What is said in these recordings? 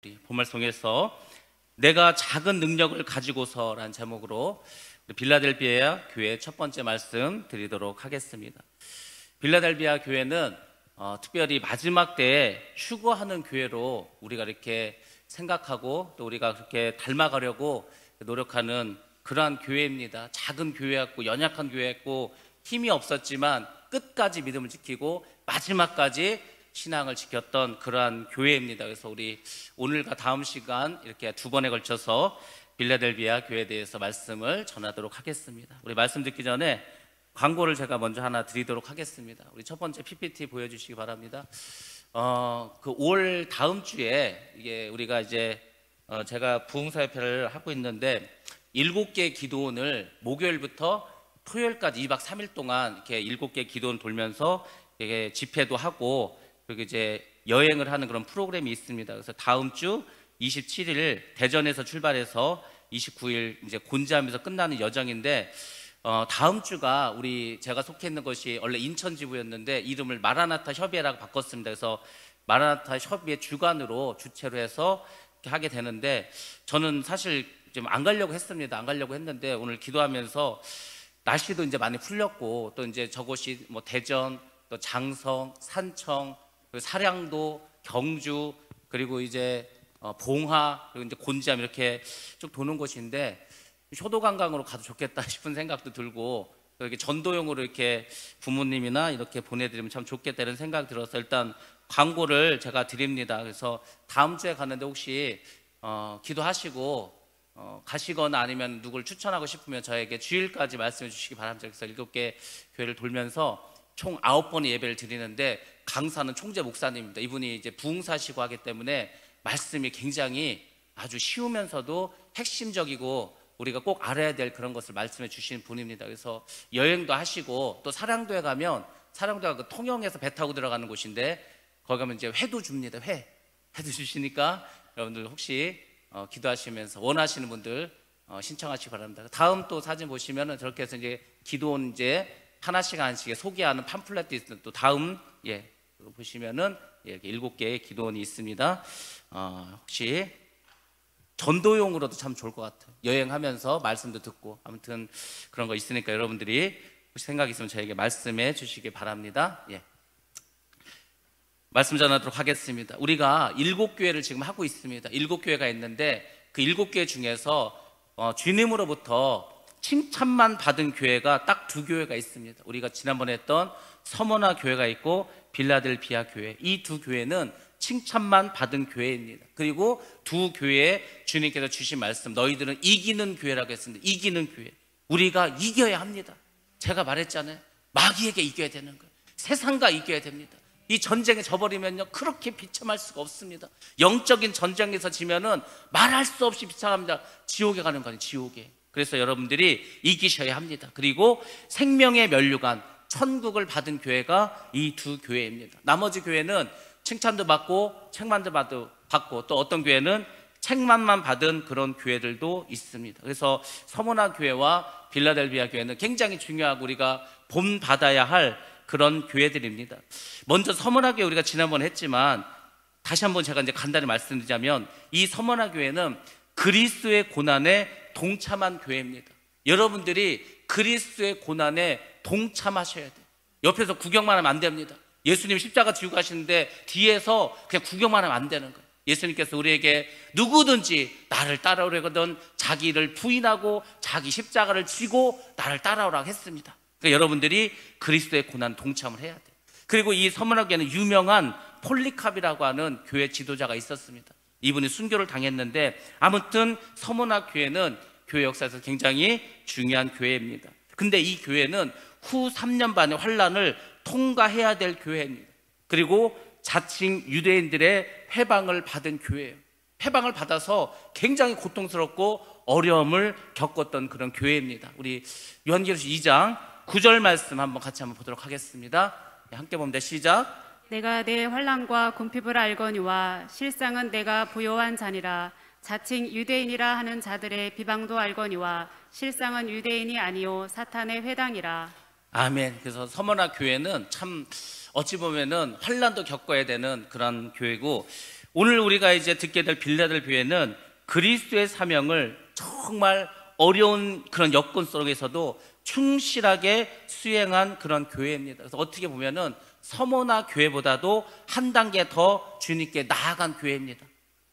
본말송에서 내가 작은 능력을 가지고서라는 제목으로 빌라델비아 교회 첫 번째 말씀 드리도록 하겠습니다. 빌라델비아 교회는 특별히 마지막 때에 추구하는 교회로 우리가 이렇게 생각하고 또 우리가 그렇게 닮아가려고 노력하는 그러한 교회입니다. 작은 교회였고 연약한 교회였고 힘이 없었지만 끝까지 믿음을 지키고 마지막까지 신앙을 지켰던 그러한 교회입니다. 그래서 우리 오늘과 다음 시간 이렇게 두 번에 걸쳐서 빌라델비아 교회에 대해서 말씀을 전하도록 하겠습니다. 우리 말씀 듣기 전에 광고를 제가 먼저 하나 드리도록 하겠습니다. 우리 첫 번째 PPT 보여주시기 바랍니다. 그 올 다음 주에 이게 우리가 이제 제가 부흥사협회를 하고 있는데 7개 기도원을 목요일부터 토요일까지 2박 3일 동안 이렇게 7개 기도원 돌면서 이게 집회도 하고 그리고 이제 여행을 하는 그런 프로그램이 있습니다. 그래서 다음 주 27일 대전에서 출발해서 29일 이제 곤지암에서 끝나는 여정인데 다음 주가 제가 속해 있는 것이 원래 인천 지부였는데 이름을 마라나타 협의회라고 바꿨습니다. 그래서 마라나타 협의회 주관으로 주최로 해서 이렇게 하게 되는데 저는 사실 좀 안 가려고 했습니다. 안 가려고 했는데 오늘 기도하면서 날씨도 이제 많이 풀렸고 또 이제 저곳이 뭐 대전 또 장성, 산청, 사량도, 경주 그리고 이제 봉화 그리고 이제 곤지암 이렇게 쭉 도는 곳인데 효도관광으로 가도 좋겠다 싶은 생각도 들고 이렇게 전도용으로 이렇게 부모님이나 이렇게 보내드리면 참 좋겠다 이런 생각이 들어서 일단 광고를 제가 드립니다. 그래서 다음 주에 가는데 혹시 기도하시고 가시거나 아니면 누굴 추천하고 싶으면 저에게 주일까지 말씀해 주시기 바랍니다. 그래서 7개 교회를 돌면서 총 9번의 예배를 드리는데 강사는 총재 목사님입니다. 이분이 이제 부흥사시고 하기 때문에 말씀이 굉장히 아주 쉬우면서도 핵심적이고 우리가 꼭 알아야 될 그런 것을 말씀해 주시는 분입니다. 그래서 여행도 하시고 또 사랑도에 가면 사랑도가 그 통영에서 배 타고 들어가는 곳인데 거기 가면 이제 회도 줍니다. 회도 주시니까 여러분들 혹시 기도하시면서 원하시는 분들 신청하시기 바랍니다. 다음 또 사진 보시면은 저렇게 해서 이제 기도원 이제 하나씩 소개하는 팜플렛도 있습니다. 또 다음 보시면은 이렇게 7개의 기도원이 있습니다. 혹시 전도용으로도 참 좋을 것 같아요. 여행하면서 말씀도 듣고 아무튼 그런 거 있으니까 여러분들이 혹시 생각 있으면 저에게 말씀해 주시기 바랍니다. 말씀 전하도록 하겠습니다. 우리가 7교회를 지금 하고 있습니다. 7교회가 있는데 그 7교회 중에서 주님으로부터 칭찬만 받은 교회가 딱 2교회가 있습니다. 우리가 지난번에 했던 서머나 교회가 있고 빌라델비아 교회, 이 2교회는 칭찬만 받은 교회입니다. 그리고 2교회에 주님께서 주신 말씀, 너희들은 이기는 교회라고 했습니다. 이기는 교회, 우리가 이겨야 합니다. 제가 말했잖아요. 마귀에게 이겨야 되는 거예요. 세상과 이겨야 됩니다. 이 전쟁에 져버리면요 그렇게 비참할 수가 없습니다. 영적인 전쟁에서 지면은 말할 수 없이 비참합니다. 지옥에 가는 거 아니에요. 지옥에. 그래서 여러분들이 이기셔야 합니다. 그리고 생명의 면류관 천국을 받은 교회가 이 2교회입니다. 나머지 교회는 칭찬도 받고 책만도 받고 또 어떤 교회는 책만만 받은 그런 교회들도 있습니다. 그래서 서머나 교회와 빌라델비아 교회는 굉장히 중요하고 우리가 본받아야 할 그런 교회들입니다. 먼저 서머나 교회 우리가 지난번에 했지만 다시 한번 제가 이제 간단히 말씀드리자면 이 서머나 교회는 그리스도의 고난에 동참한 교회입니다. 여러분들이 그리스도의 고난에 동참하셔야 돼요. 옆에서 구경만 하면 안 됩니다. 예수님 십자가 지고 가시는데 뒤에서 그냥 구경만 하면 안 되는 거예요. 예수님께서 우리에게 누구든지 나를 따라오려거든 자기를 부인하고 자기 십자가를 지고 나를 따라오라고 했습니다. 그러니까 여러분들이 그리스도의 고난 동참을 해야 돼요. 그리고 이 서머나 교회는 유명한 폴리캅이라고 하는 교회 지도자가 있었습니다. 이분이 순교를 당했는데 아무튼 서머나 교회는 교회 역사에서 굉장히 중요한 교회입니다. 근데 이 교회는 후 3년 반의 환란을 통과해야 될 교회입니다. 그리고 자칭 유대인들의 회방을 받은 교회예요. 회방을 받아서 굉장히 고통스럽고 어려움을 겪었던 그런 교회입니다. 우리 요한계시록 2장 9절 말씀 한번 같이 보도록 하겠습니다. 함께 봅니다. 시작. 내가 내 환난과 궁핍을 알거니와 실상은 내가 부요한 자니라. 자칭 유대인이라 하는 자들의 비방도 알거니와 실상은 유대인이 아니요 사탄의 회당이라. 아멘. 그래서 서머나 교회는 참 어찌 보면은 환난도 겪어야 되는 그런 교회고 오늘 우리가 이제 듣게 될 빌라델비아는 그리스도의 사명을 정말 어려운 그런 여건 속에서도 충실하게 수행한 그런 교회입니다. 그래서 어떻게 보면은 서머나 교회보다도 한 단계 더 주님께 나아간 교회입니다.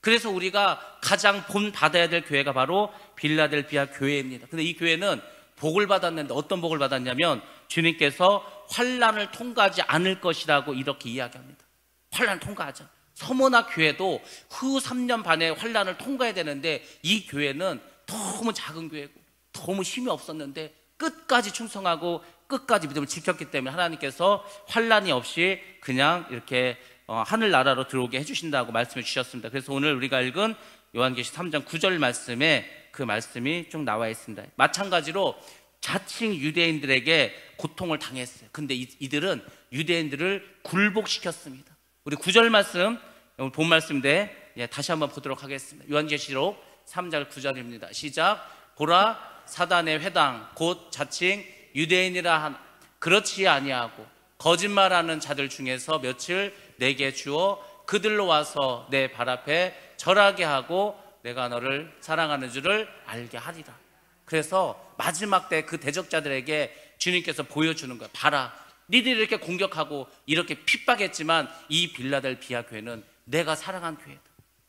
그래서 우리가 가장 본 받아야 될 교회가 바로 빌라델비아 교회입니다. 근데 이 교회는 복을 받았는데 어떤 복을 받았냐면 주님께서 환난을 통과하지 않을 것이라고 이렇게 이야기합니다. 환난을 통과하자. 서머나 교회도 후 3년 반에 환난을 통과해야 되는데 이 교회는 너무 작은 교회고 너무 힘이 없었는데 끝까지 충성하고 끝까지 믿음을 지켰기 때문에 하나님께서 환난이 없이 그냥 이렇게 하늘나라로 들어오게 해주신다고 말씀해 주셨습니다. 그래서 오늘 우리가 읽은 요한계시 3장 9절 말씀에 그 말씀이 쭉 나와 있습니다. 마찬가지로 자칭 유대인들에게 고통을 당했어요. 근데 이들은 유대인들을 굴복시켰습니다. 우리 9절 말씀, 오늘 본 말씀인데 다시 한번 보도록 하겠습니다. 요한계시록 3장 9절입니다. 시작. 보라, 사단의 회당 곧 자칭 유대인이라 한 그렇지 아니하고 거짓말하는 자들 중에서 며칠 내게 주어 그들로 와서 내 발 앞에 절하게 하고 내가 너를 사랑하는 줄을 알게 하리라. 그래서 마지막 때 그 대적자들에게 주님께서 보여주는 거야. 봐라, 니들이 이렇게 공격하고 이렇게 핍박했지만 이 빌라델비아 교회는 내가 사랑한 교회다.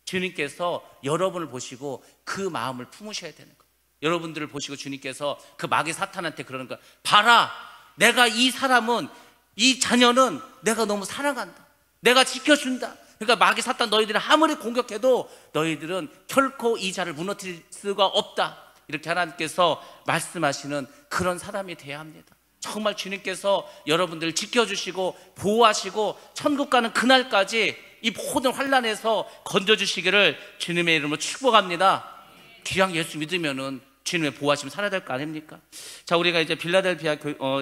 주님께서 여러분을 보시고 그 마음을 품으셔야 되는 거예요. 여러분들을 보시고 주님께서 그 마귀 사탄한테 그러는 거야. 봐라, 내가 이 사람은, 이 자녀는 내가 너무 사랑한다. 내가 지켜준다. 그러니까 마귀 사탄 너희들이 아무리 공격해도 너희들은 결코 이 자를 무너뜨릴 수가 없다. 이렇게 하나님께서 말씀하시는 그런 사람이 되어야 합니다. 정말 주님께서 여러분들을 지켜주시고 보호하시고 천국 가는 그날까지 이 모든 환난에서 건져주시기를 주님의 이름으로 축복합니다. 귀한 예수 믿으면은 주님의 보호하시면 살아야 될 거 아닙니까? 자, 우리가 이제 빌라델비아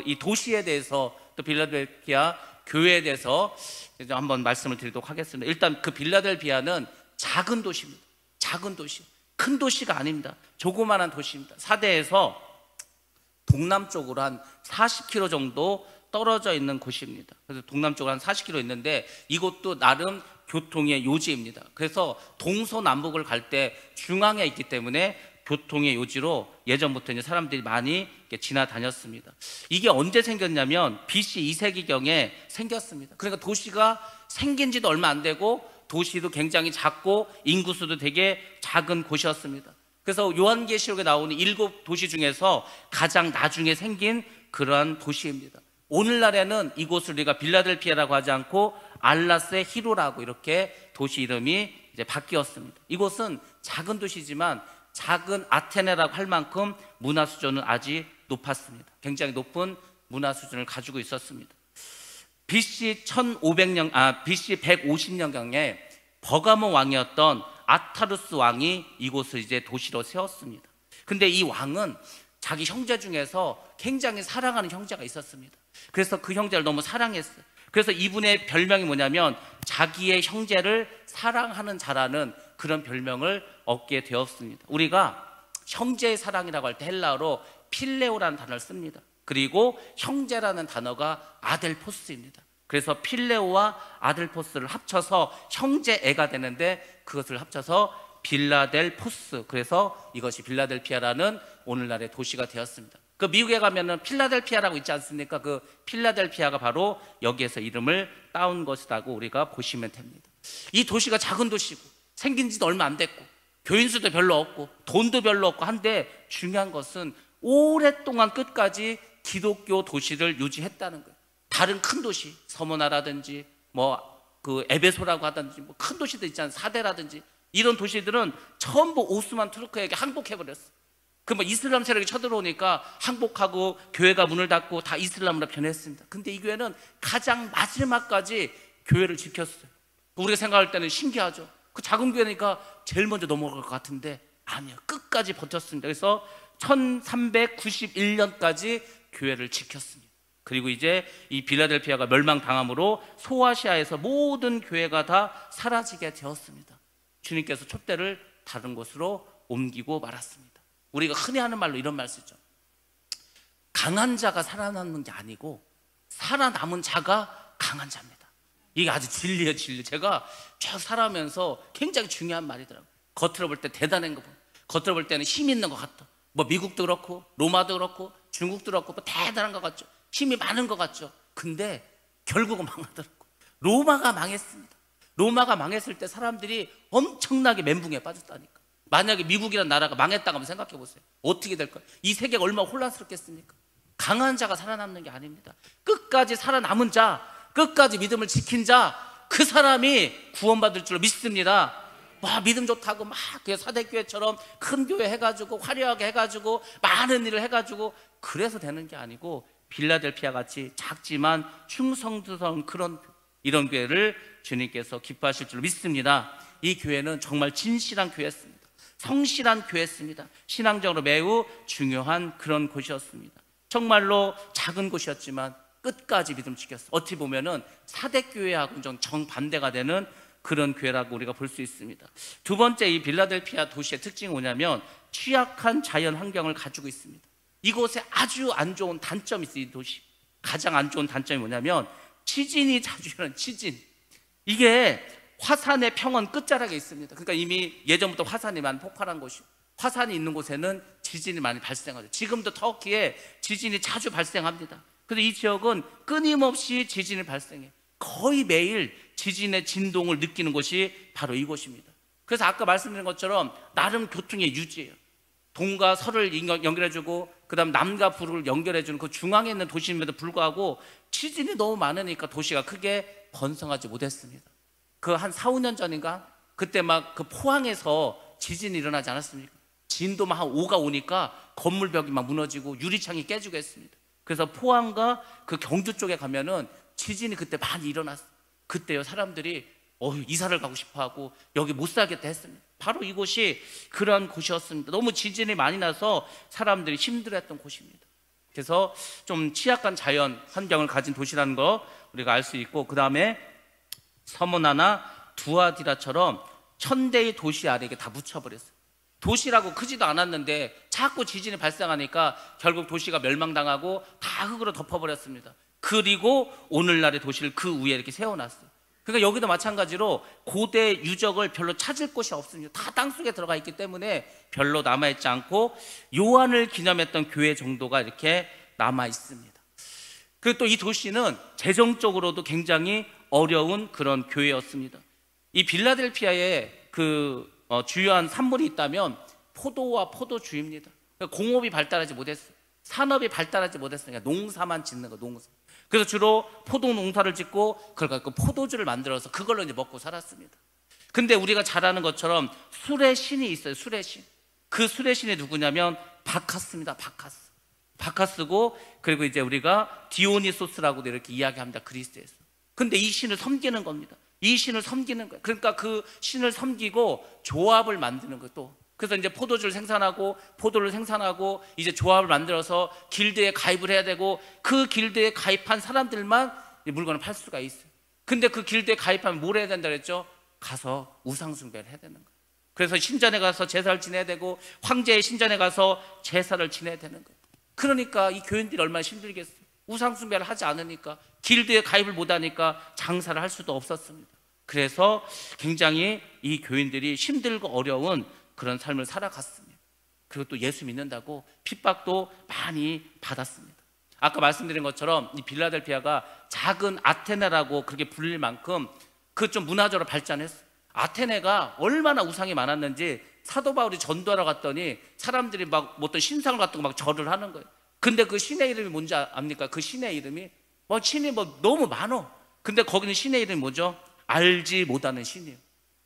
이 도시에 대해서 또 빌라델비아 교회에 대해서 이제 한번 말씀을 드리도록 하겠습니다. 일단 그 빌라델비아는 작은 도시입니다. 작은 도시, 큰 도시가 아닙니다. 조그마한 도시입니다. 사대에서 동남쪽으로 한 40km 정도 떨어져 있는 곳입니다. 그래서 동남쪽으로 한 40km 있는데 이곳도 나름 교통의 요지입니다. 그래서 동서남북을 갈 때 중앙에 있기 때문에 교통의 요지로 예전부터 이제 사람들이 많이 지나다녔습니다. 이게 언제 생겼냐면 BC 2세기경에 생겼습니다. 그러니까 도시가 생긴 지도 얼마 안 되고 도시도 굉장히 작고 인구수도 되게 작은 곳이었습니다. 그래서 요한계시록에 나오는 7도시 중에서 가장 나중에 생긴 그러한 도시입니다. 오늘날에는 이곳을 우리가 빌라델비아라고 하지 않고 알라스의 히로라고 이렇게 도시 이름이 이제 바뀌었습니다. 이곳은 작은 도시지만 작은 아테네라고 할 만큼 문화 수준은 아주 높았습니다. 굉장히 높은 문화 수준을 가지고 있었습니다. BC 150년경에 버가모 왕이었던 아타루스 왕이 이곳을 이제 도시로 세웠습니다. 근데 이 왕은 자기 형제 중에서 굉장히 사랑하는 형제가 있었습니다. 그래서 그 형제를 너무 사랑했어요. 그래서 이분의 별명이 뭐냐면 자기의 형제를 사랑하는 자라는 그런 별명을 얻게 되었습니다. 우리가 형제의 사랑이라고 할 때 헬라어로 필레오라는 단어를 씁니다. 그리고 형제라는 단어가 아델포스입니다. 그래서 필레오와 아델포스를 합쳐서 형제애가 되는데 그것을 합쳐서 빌라델포스, 그래서 이것이 빌라델비아라는 오늘날의 도시가 되었습니다. 그 미국에 가면은 필라델피아라고 있지 않습니까? 그 필라델피아가 바로 여기에서 이름을 따온 것이라고 우리가 보시면 됩니다. 이 도시가 작은 도시고 생긴 지도 얼마 안 됐고 교인 수도 별로 없고 돈도 별로 없고 한데 중요한 것은 오랫동안 끝까지 기독교 도시를 유지했다는 거예요. 다른 큰 도시, 서머나라든지 그 에베소라고 하든지 큰 도시들 있잖아요. 사대라든지 이런 도시들은 전부 오스만 투르크에게 항복해버렸어요. 그 이슬람 세력이 쳐들어오니까 항복하고 교회가 문을 닫고 다 이슬람으로 변했습니다. 근데 이 교회는 가장 마지막까지 교회를 지켰어요. 우리가 생각할 때는 신기하죠. 그 작은 교회니까 제일 먼저 넘어갈 것 같은데 아니요, 끝까지 버텼습니다. 그래서 1391년까지 교회를 지켰습니다. 그리고 이제 이 빌라델비아가 멸망당함으로 소아시아에서 모든 교회가 다 사라지게 되었습니다. 주님께서 촛대를 다른 곳으로 옮기고 말았습니다. 우리가 흔히 하는 말로 이런 말 쓰죠. 강한 자가 살아남는 게 아니고 살아남은 자가 강한 자입니다. 이게 아주 진리예요, 진리. 제가 쭉 살아오면서 굉장히 중요한 말이더라고요. 겉으로 볼 때 대단한 거 보면, 겉으로 볼 때는 힘 있는 것 같아. 뭐 미국도 그렇고 로마도 그렇고 중국도 그렇고 뭐 대단한 것 같죠. 힘이 많은 것 같죠. 근데 결국은 망하더라고요. 로마가 망했습니다. 로마가 망했을 때 사람들이 엄청나게 멘붕에 빠졌다니까. 만약에 미국이라는 나라가 망했다고 한번 생각해 보세요. 어떻게 될까요? 이 세계가 얼마나 혼란스럽겠습니까? 강한 자가 살아남는 게 아닙니다. 끝까지 살아남은 자, 끝까지 믿음을 지킨 자, 그 사람이 구원받을 줄 믿습니다. 와, 믿음 좋다고 막 사대교회처럼 큰 교회 해가지고 화려하게 해가지고 많은 일을 해가지고 그래서 되는 게 아니고, 빌라델피아 같이 작지만 충성스러운 이런 교회를 주님께서 기뻐하실 줄 믿습니다. 이 교회는 정말 진실한 교회였습니다. 성실한 교회였습니다. 신앙적으로 매우 중요한 그런 곳이었습니다. 정말로 작은 곳이었지만 끝까지 믿음 지켰어요. 어찌 보면은 사대교회하고 좀 정반대가 되는 그런 교회라고 우리가 볼 수 있습니다. 두 번째, 이 빌라델피아 도시의 특징이 뭐냐면 취약한 자연 환경을 가지고 있습니다. 이곳에 아주 안 좋은 단점이 있어요. 이 도시 가장 안 좋은 단점이 뭐냐면 지진이 자주 일어나는 지진. 이게 화산의 평원 끝자락에 있습니다. 그러니까 이미 예전부터 화산이 많이 폭발한 곳이고, 화산이 있는 곳에는 지진이 많이 발생하죠. 지금도 터키에 지진이 자주 발생합니다. 그래서 이 지역은 끊임없이 지진이 발생해. 거의 매일 지진의 진동을 느끼는 곳이 바로 이곳입니다. 그래서 아까 말씀드린 것처럼 나름 교통의 유지예요. 동과 서를 연결해주고 그 다음 남과 북을 연결해주는 그 중앙에 있는 도시임에도 불구하고 지진이 너무 많으니까 도시가 크게 번성하지 못했습니다. 그 한 4, 5년 전인가 그때 막 그 포항에서 지진이 일어나지 않았습니까? 진도만 한 5가 오니까 건물벽이 막 무너지고 유리창이 깨지고 했습니다. 그래서 포항과 그 경주 쪽에 가면은 지진이 그때 많이 일어났어요. 그때요 사람들이 이사를 가고 싶어하고 여기 못 살겠다 했습니다. 바로 이곳이 그런 곳이었습니다. 너무 지진이 많이 나서 사람들이 힘들어했던 곳입니다. 그래서 좀 취약한 자연 환경을 가진 도시라는 거 우리가 알 수 있고, 그 다음에 서모나나 두아디라처럼 천대의 도시 아래에 다 묻혀버렸어요. 도시라고 크지도 않았는데 자꾸 지진이 발생하니까 결국 도시가 멸망당하고 다 흙으로 덮어버렸습니다. 그리고 오늘날의 도시를 그 위에 이렇게 세워놨어요. 그러니까 여기도 마찬가지로 고대 유적을 별로 찾을 곳이 없습니다. 다 땅속에 들어가 있기 때문에 별로 남아있지 않고 요한을 기념했던 교회 정도가 이렇게 남아있습니다. 그리고 또 이 도시는 재정적으로도 굉장히 어려운 그런 교회였습니다. 이 빌라델피아에 주요한 산물이 있다면 포도와 포도주입니다. 그러니까 공업이 발달하지 못했어요. 산업이 발달하지 못했으니까 농사만 짓는 거, 농사. 그래서 주로 포도 농사를 짓고 그걸 갖고 포도주를 만들어서 그걸로 이제 먹고 살았습니다. 근데 우리가 잘 아는 것처럼 술의 신이 있어요. 술의 신. 그 술의 신이 누구냐면 바카스입니다. 바카스고, 그리고 이제 우리가 디오니소스라고도 이렇게 이야기합니다. 그리스에서. 근데 이 신을 섬기는 겁니다. 이 신을 섬기는 거예요. 그러니까 그 신을 섬기고 조합을 만드는 거예요. 또 그래서 이제 포도주를 생산하고 포도를 생산하고 이제 조합을 만들어서 길드에 가입을 해야 되고, 그 길드에 가입한 사람들만 물건을 팔 수가 있어요. 근데 그 길드에 가입하면 뭘 해야 된다 그랬죠? 가서 우상 숭배를 해야 되는 거예요. 그래서 신전에 가서 제사를 지내야 되고 황제의 신전에 가서 제사를 지내야 되는 거예요. 그러니까 이 교인들이 얼마나 힘들겠어요. 우상 숭배를 하지 않으니까, 길드에 가입을 못하니까 장사를 할 수도 없었습니다. 그래서 굉장히 이 교인들이 힘들고 어려운 그런 삶을 살아갔습니다. 그리고 또 예수 믿는다고 핍박도 많이 받았습니다. 아까 말씀드린 것처럼 이 빌라델피아가 작은 아테네라고 그렇게 불릴 만큼 그 좀 문화적으로 발전했어요. 아테네가 얼마나 우상이 많았는지 사도 바울이 전도하러 갔더니 사람들이 막 어떤 신상을 갖고 막 절을 하는 거예요. 근데 그 신의 이름이 뭔지 압니까? 그 신의 이름이 신이 너무 많어. 근데 거기는 신의 이름이 뭐죠? 알지 못하는 신이에요.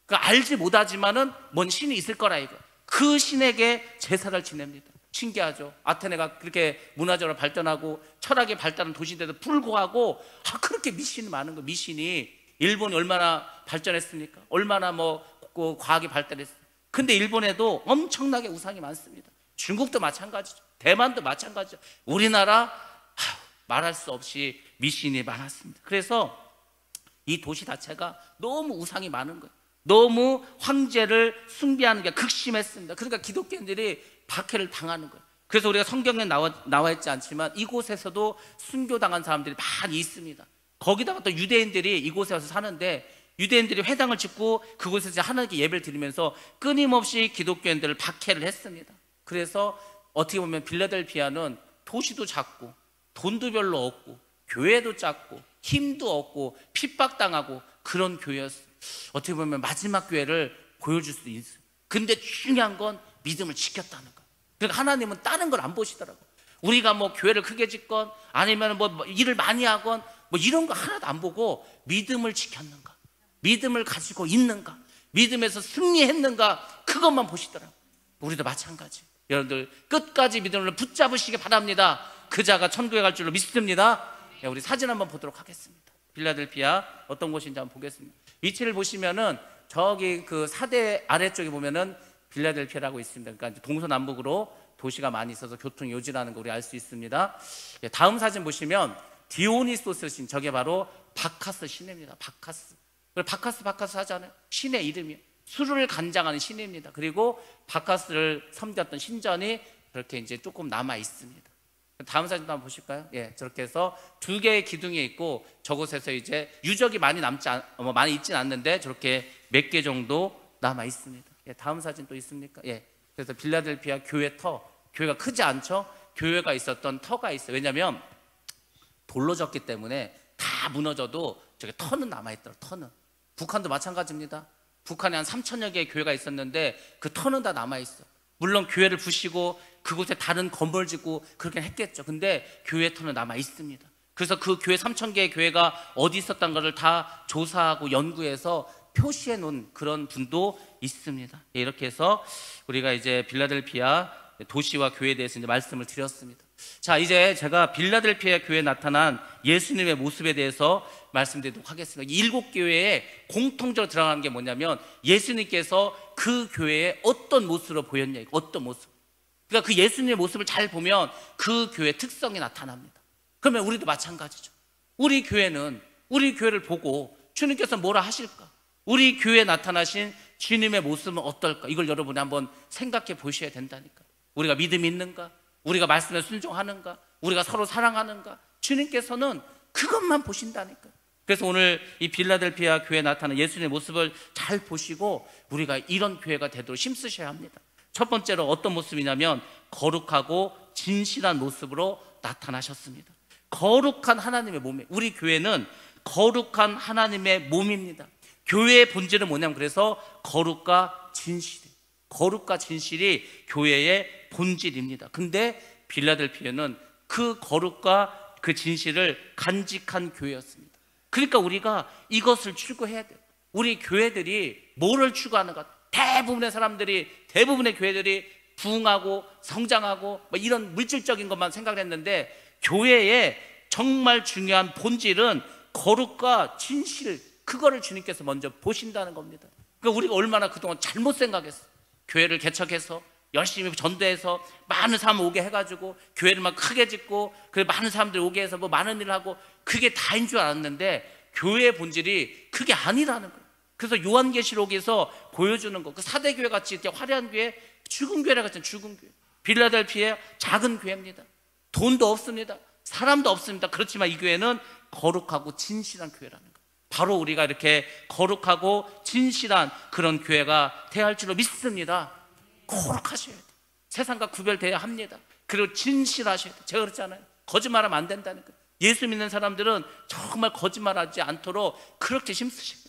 알지 못하지만은 뭔 신이 있을 거라 이거. 그 신에게 제사를 지냅니다. 신기하죠? 아테네가 그렇게 문화적으로 발전하고 철학이 발달한 도시인데도 불구하고 그렇게 미신이 많은 거예요. 미신이. 일본이 얼마나 발전했습니까? 얼마나 과학이 발달했어요. 근데 일본에도 엄청나게 우상이 많습니다. 중국도 마찬가지죠. 대만도 마찬가지죠. 우리나라 말할 수 없이 미신이 많았습니다. 그래서 이 도시 자체가 너무 우상이 많은 거예요. 너무 황제를 숭배하는 게 극심했습니다. 그러니까 기독교인들이 박해를 당하는 거예요. 그래서 우리가 성경에 나와 있지 않지만 이곳에서도 순교당한 사람들이 많이 있습니다. 거기다가 또 유대인들이 이곳에 와서 사는데 유대인들이 회당을 짓고 그곳에서 하나님께 예배를 드리면서 끊임없이 기독교인들을 박해를 했습니다. 그래서 어떻게 보면 빌라델피아는 도시도 작고 돈도 별로 없고 교회도 작고 힘도 없고 핍박당하고 그런 교회였어요. 어떻게 보면 마지막 교회를 보여줄 수 있어요. 근데 중요한 건 믿음을 지켰다는 거. 그러니까 하나님은 다른 걸 안 보시더라고. 우리가 뭐 교회를 크게 짓건 아니면 뭐 일을 많이 하건 뭐 이런 거 하나도 안 보고 믿음을 지켰는가, 믿음을 가지고 있는가, 믿음에서 승리했는가, 그것만 보시더라고. 우리도 마찬가지. 여러분들 끝까지 믿음을 붙잡으시기 바랍니다. 그 자가 천국에 갈 줄로 믿습니다. 우리 사진 한번 보도록 하겠습니다. 빌라델피아 어떤 곳인지 한번 보겠습니다. 위치를 보시면은 저기 그 사대 아래쪽에 보면은 빌라델피아라고 있습니다. 그러니까 이제 동서남북으로 도시가 많이 있어서 교통 요지라는 거 우리 알 수 있습니다. 다음 사진 보시면 디오니소스 신, 저게 바로 바카스 신입니다. 바카스. 바카스 하잖아요. 신의 이름이에요. 술을 간장하는 신입니다. 그리고 바카스를 섬겼던 신전이 그렇게 이제 조금 남아 있습니다. 다음 사진도 한번 보실까요? 예, 저렇게 해서 두 개의 기둥이 있고 저곳에서 이제 유적이 많이 많이 있진 않는데 저렇게 몇 개 정도 남아 있습니다. 예, 다음 사진 또 있습니까? 예, 그래서 빌라델피아 교회 교회가 크지 않죠? 교회가 있었던 터가 있어요. 왜냐하면 돌로 졌기 때문에 다 무너져도 저게 터는 남아있더라고요. 터는. 북한도 마찬가지입니다. 북한에 한 3,000여 개의 교회가 있었는데 그 터는 다 남아있어요. 물론 교회를 부시고 그곳에 다른 건물 짓고 그렇게 했겠죠. 근데 교회 터는 남아있습니다. 그래서 그 교회 3,000개의 교회가 어디 있었던 것을 다 조사하고 연구해서 표시해 놓은 그런 분도 있습니다. 이렇게 해서 우리가 이제 빌라델피아 도시와 교회에 대해서 이제 말씀을 드렸습니다. 자, 이제 제가 빌라델피아 교회에 나타난 예수님의 모습에 대해서 말씀드리도록 하겠습니다. 7교회에 공통적으로 드러나는 게 뭐냐면 예수님께서 그 교회에 어떤 모습으로 보였냐, 어떤 모습. 그러니까 그 예수님의 모습을 잘 보면 그 교회의 특성이 나타납니다. 그러면 우리도 마찬가지죠. 우리 교회를 보고 주님께서 뭐라 하실까? 우리 교회에 나타나신 주님의 모습은 어떨까? 이걸 여러분이 한번 생각해 보셔야 된다니까. 우리가 믿음이 있는가? 우리가 말씀에 순종하는가? 우리가 서로 사랑하는가? 주님께서는 그것만 보신다니까. 그래서 오늘 이 빌라델피아 교회에 나타나는 예수님의 모습을 잘 보시고 우리가 이런 교회가 되도록 힘쓰셔야 합니다. 첫 번째로 어떤 모습이냐면 거룩하고 진실한 모습으로 나타나셨습니다. 거룩한 하나님의 몸에, 우리 교회는 거룩한 하나님의 몸입니다. 교회의 본질은 뭐냐면 그래서 거룩과 진실이 교회의 본질입니다. 근데 빌라델피아는 그 거룩과 그 진실을 간직한 교회였습니다. 그러니까 우리가 이것을 추구해야 돼요. 우리 교회들이 뭐를 추구하는가? 대부분의 교회들이 부흥하고 성장하고 뭐 이런 물질적인 것만 생각을 했는데 교회의 정말 중요한 본질은 거룩과 진실, 그거를 주님께서 먼저 보신다는 겁니다. 그러니까 우리가 얼마나 그동안 잘못 생각했어. 교회를 개척해서 열심히 전도해서 많은 사람 오게 해가지고 교회를 막 크게 짓고 그래 많은 사람들 오게 해서 뭐 많은 일을 하고 그게 다인 줄 알았는데 교회의 본질이 그게 아니라는 거예요. 그래서 요한계시록에서 보여주는 거, 그 사대교회 같이 이렇게 화려한 교회, 죽은 교회라 같은 죽은 교회. 빌라델피아 작은 교회입니다. 돈도 없습니다. 사람도 없습니다. 그렇지만 이 교회는 거룩하고 진실한 교회라는 거예요. 바로 우리가 이렇게 거룩하고 진실한 그런 교회가 되어야 할 줄로 믿습니다. 거룩하셔야 돼요. 세상과 구별되어야 합니다. 그리고 진실하셔야 돼요. 제가 그랬잖아요. 거짓말하면 안 된다는 거예요. 예수 믿는 사람들은 정말 거짓말하지 않도록 그렇게 힘쓰셔야 돼요.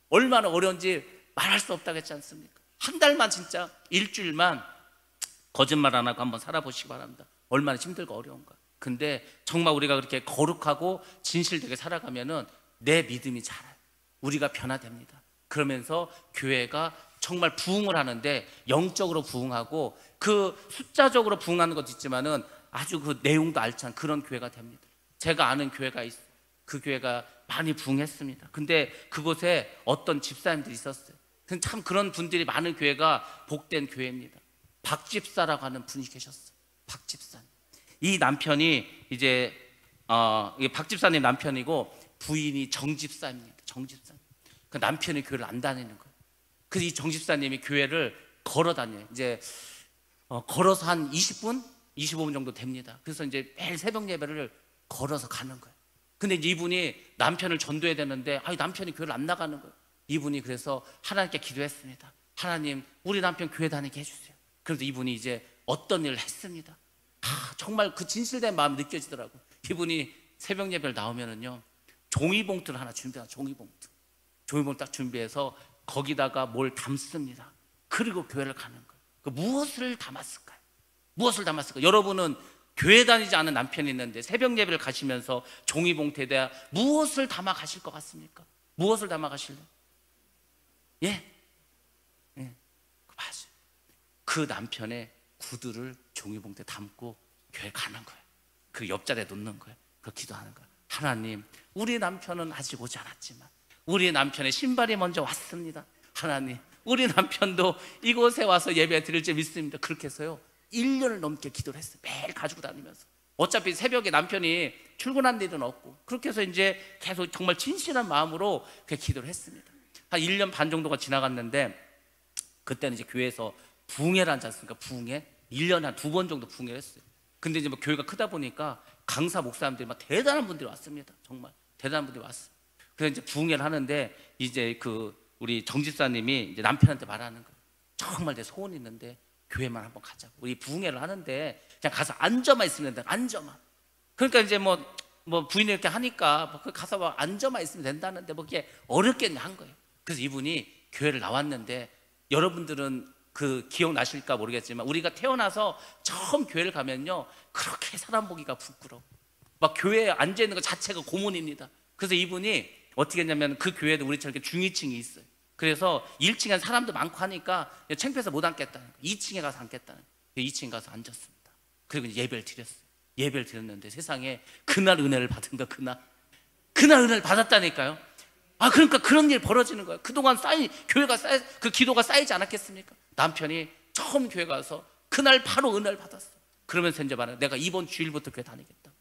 얼마나 어려운지 말할 수 없다고 했지 않습니까? 한 달만 진짜 일주일만 거짓말 안 하고 한번 살아보시기 바랍니다. 얼마나 힘들고 어려운가. 근데 정말 우리가 그렇게 거룩하고 진실되게 살아가면은 내 믿음이 자라요. 우리가 변화됩니다. 그러면서 교회가 정말 부흥을 하는데 영적으로 부흥하고 그 숫자적으로 부흥하는 것도 있지만은 아주 그 내용도 알찬 그런 교회가 됩니다. 제가 아는 교회가 있어요. 그 교회가 많이 부흥했습니다. 근데 그곳에 어떤 집사님들이 있었어요. 참 그런 분들이 많은 교회가 복된 교회입니다. 박집사라고 하는 분이 계셨어요. 박집사님. 이 남편이 이제 이게 박집사님 남편이고 부인이 정집사입니다. 정집사님. 그 남편이 교회를 안 다니는 거예요. 그래서 이 정집사님이 교회를 걸어 다녀요. 이제 걸어서 한 20분, 25분 정도 됩니다. 그래서 이제 매일 새벽 예배를 걸어서 가는 거예요. 근데 이제 이분이 남편을 전도해야 되는데 남편이 교회를 안 나가는 거예요. 이분이 그래서 하나님께 기도했습니다. 하나님, 우리 남편 교회 다니게 해주세요. 그래서 이분이 이제 어떤 일을 했습니다. 정말 그 진실된 마음이 느껴지더라고요. 이분이 새벽 예배를 나오면은요, 종이봉투를 하나 준비하고, 종이봉투 딱 준비해서 거기다가 뭘 담습니다. 그리고 교회를 가는 거예요. 무엇을 담았을까요? 무엇을 담았을까요? 여러분은 교회 다니지 않은 남편이 있는데 새벽 예배를 가시면서 종이봉투에다 무엇을 담아 가실 것 같습니까? 무엇을 담아 가실래요? 예, 맞아요. 그 남편의 구두를 종이봉투에 담고 교회 가는 거예요. 그 옆자리에 놓는 거예요. 그 기도하는 거예요. 하나님, 우리 남편은 아직 오지 않았지만 우리 남편의 신발이 먼저 왔습니다. 하나님, 우리 남편도 이곳에 와서 예배 드릴 줄 믿습니다. 그렇게 해서요 1년을 넘게 기도를 했어요. 매일 가지고 다니면서. 어차피 새벽에 남편이 출근한 일은 없고, 그렇게 해서 이제 계속 정말 진실한 마음으로 그 기도를 했습니다. 한 1년 반 정도가 지나갔는데, 그때는 이제 교회에서 부흥회를 하지 않습니까? 부흥회 1년에 한 2번 정도 부흥회를 했어요. 근데 이제 뭐 교회가 크다 보니까 강사 목사님들이 막 대단한 분들이 왔습니다. 정말 대단한 분들이 왔어요. 그래서 이제 부흥회를 하는데, 이제 우리 정 집사님이 이제 남편한테 말하는 거예요. 정말 내 소원이 있는데 교회만 한번 가자고. 우리 부흥회를 하는데 그냥 가서 앉아만 있으면 된다. 앉아만. 그러니까 이제 뭐 부인이 이렇게 하니까 가서 막 앉아만 있으면 된다는데 뭐 그게 어렵겠냐 한 거예요. 그래서 이분이 교회를 나왔는데, 여러분들은 그 기억나실까 모르겠지만 우리가 태어나서 처음 교회를 가면요, 그렇게 사람 보기가 부끄러워. 막 교회에 앉아 있는 것 자체가 고문입니다. 그래서 이분이 어떻게 했냐면, 그 교회도 우리처럼 이렇게 중위층이 있어요. 그래서 1층에 사람도 많고 하니까 창피해서 못 앉겠다는 거예요. 2층에 가서 앉겠다는 거예요. 2층에 가서 앉았습니다. 그리고 이제 예배를 드렸어요. 예배를 드렸는데 세상에 그날 은혜를 받은 거, 그날 은혜를 받았다니까요. 그러니까 그런 일 벌어지는 거예요. 그동안 그 기도가 쌓이지 않았겠습니까? 남편이 처음 교회 가서 그날 바로 은혜를 받았어. 그러면서 이제 말해요. 내가 이번 주일부터 교회 다니겠다.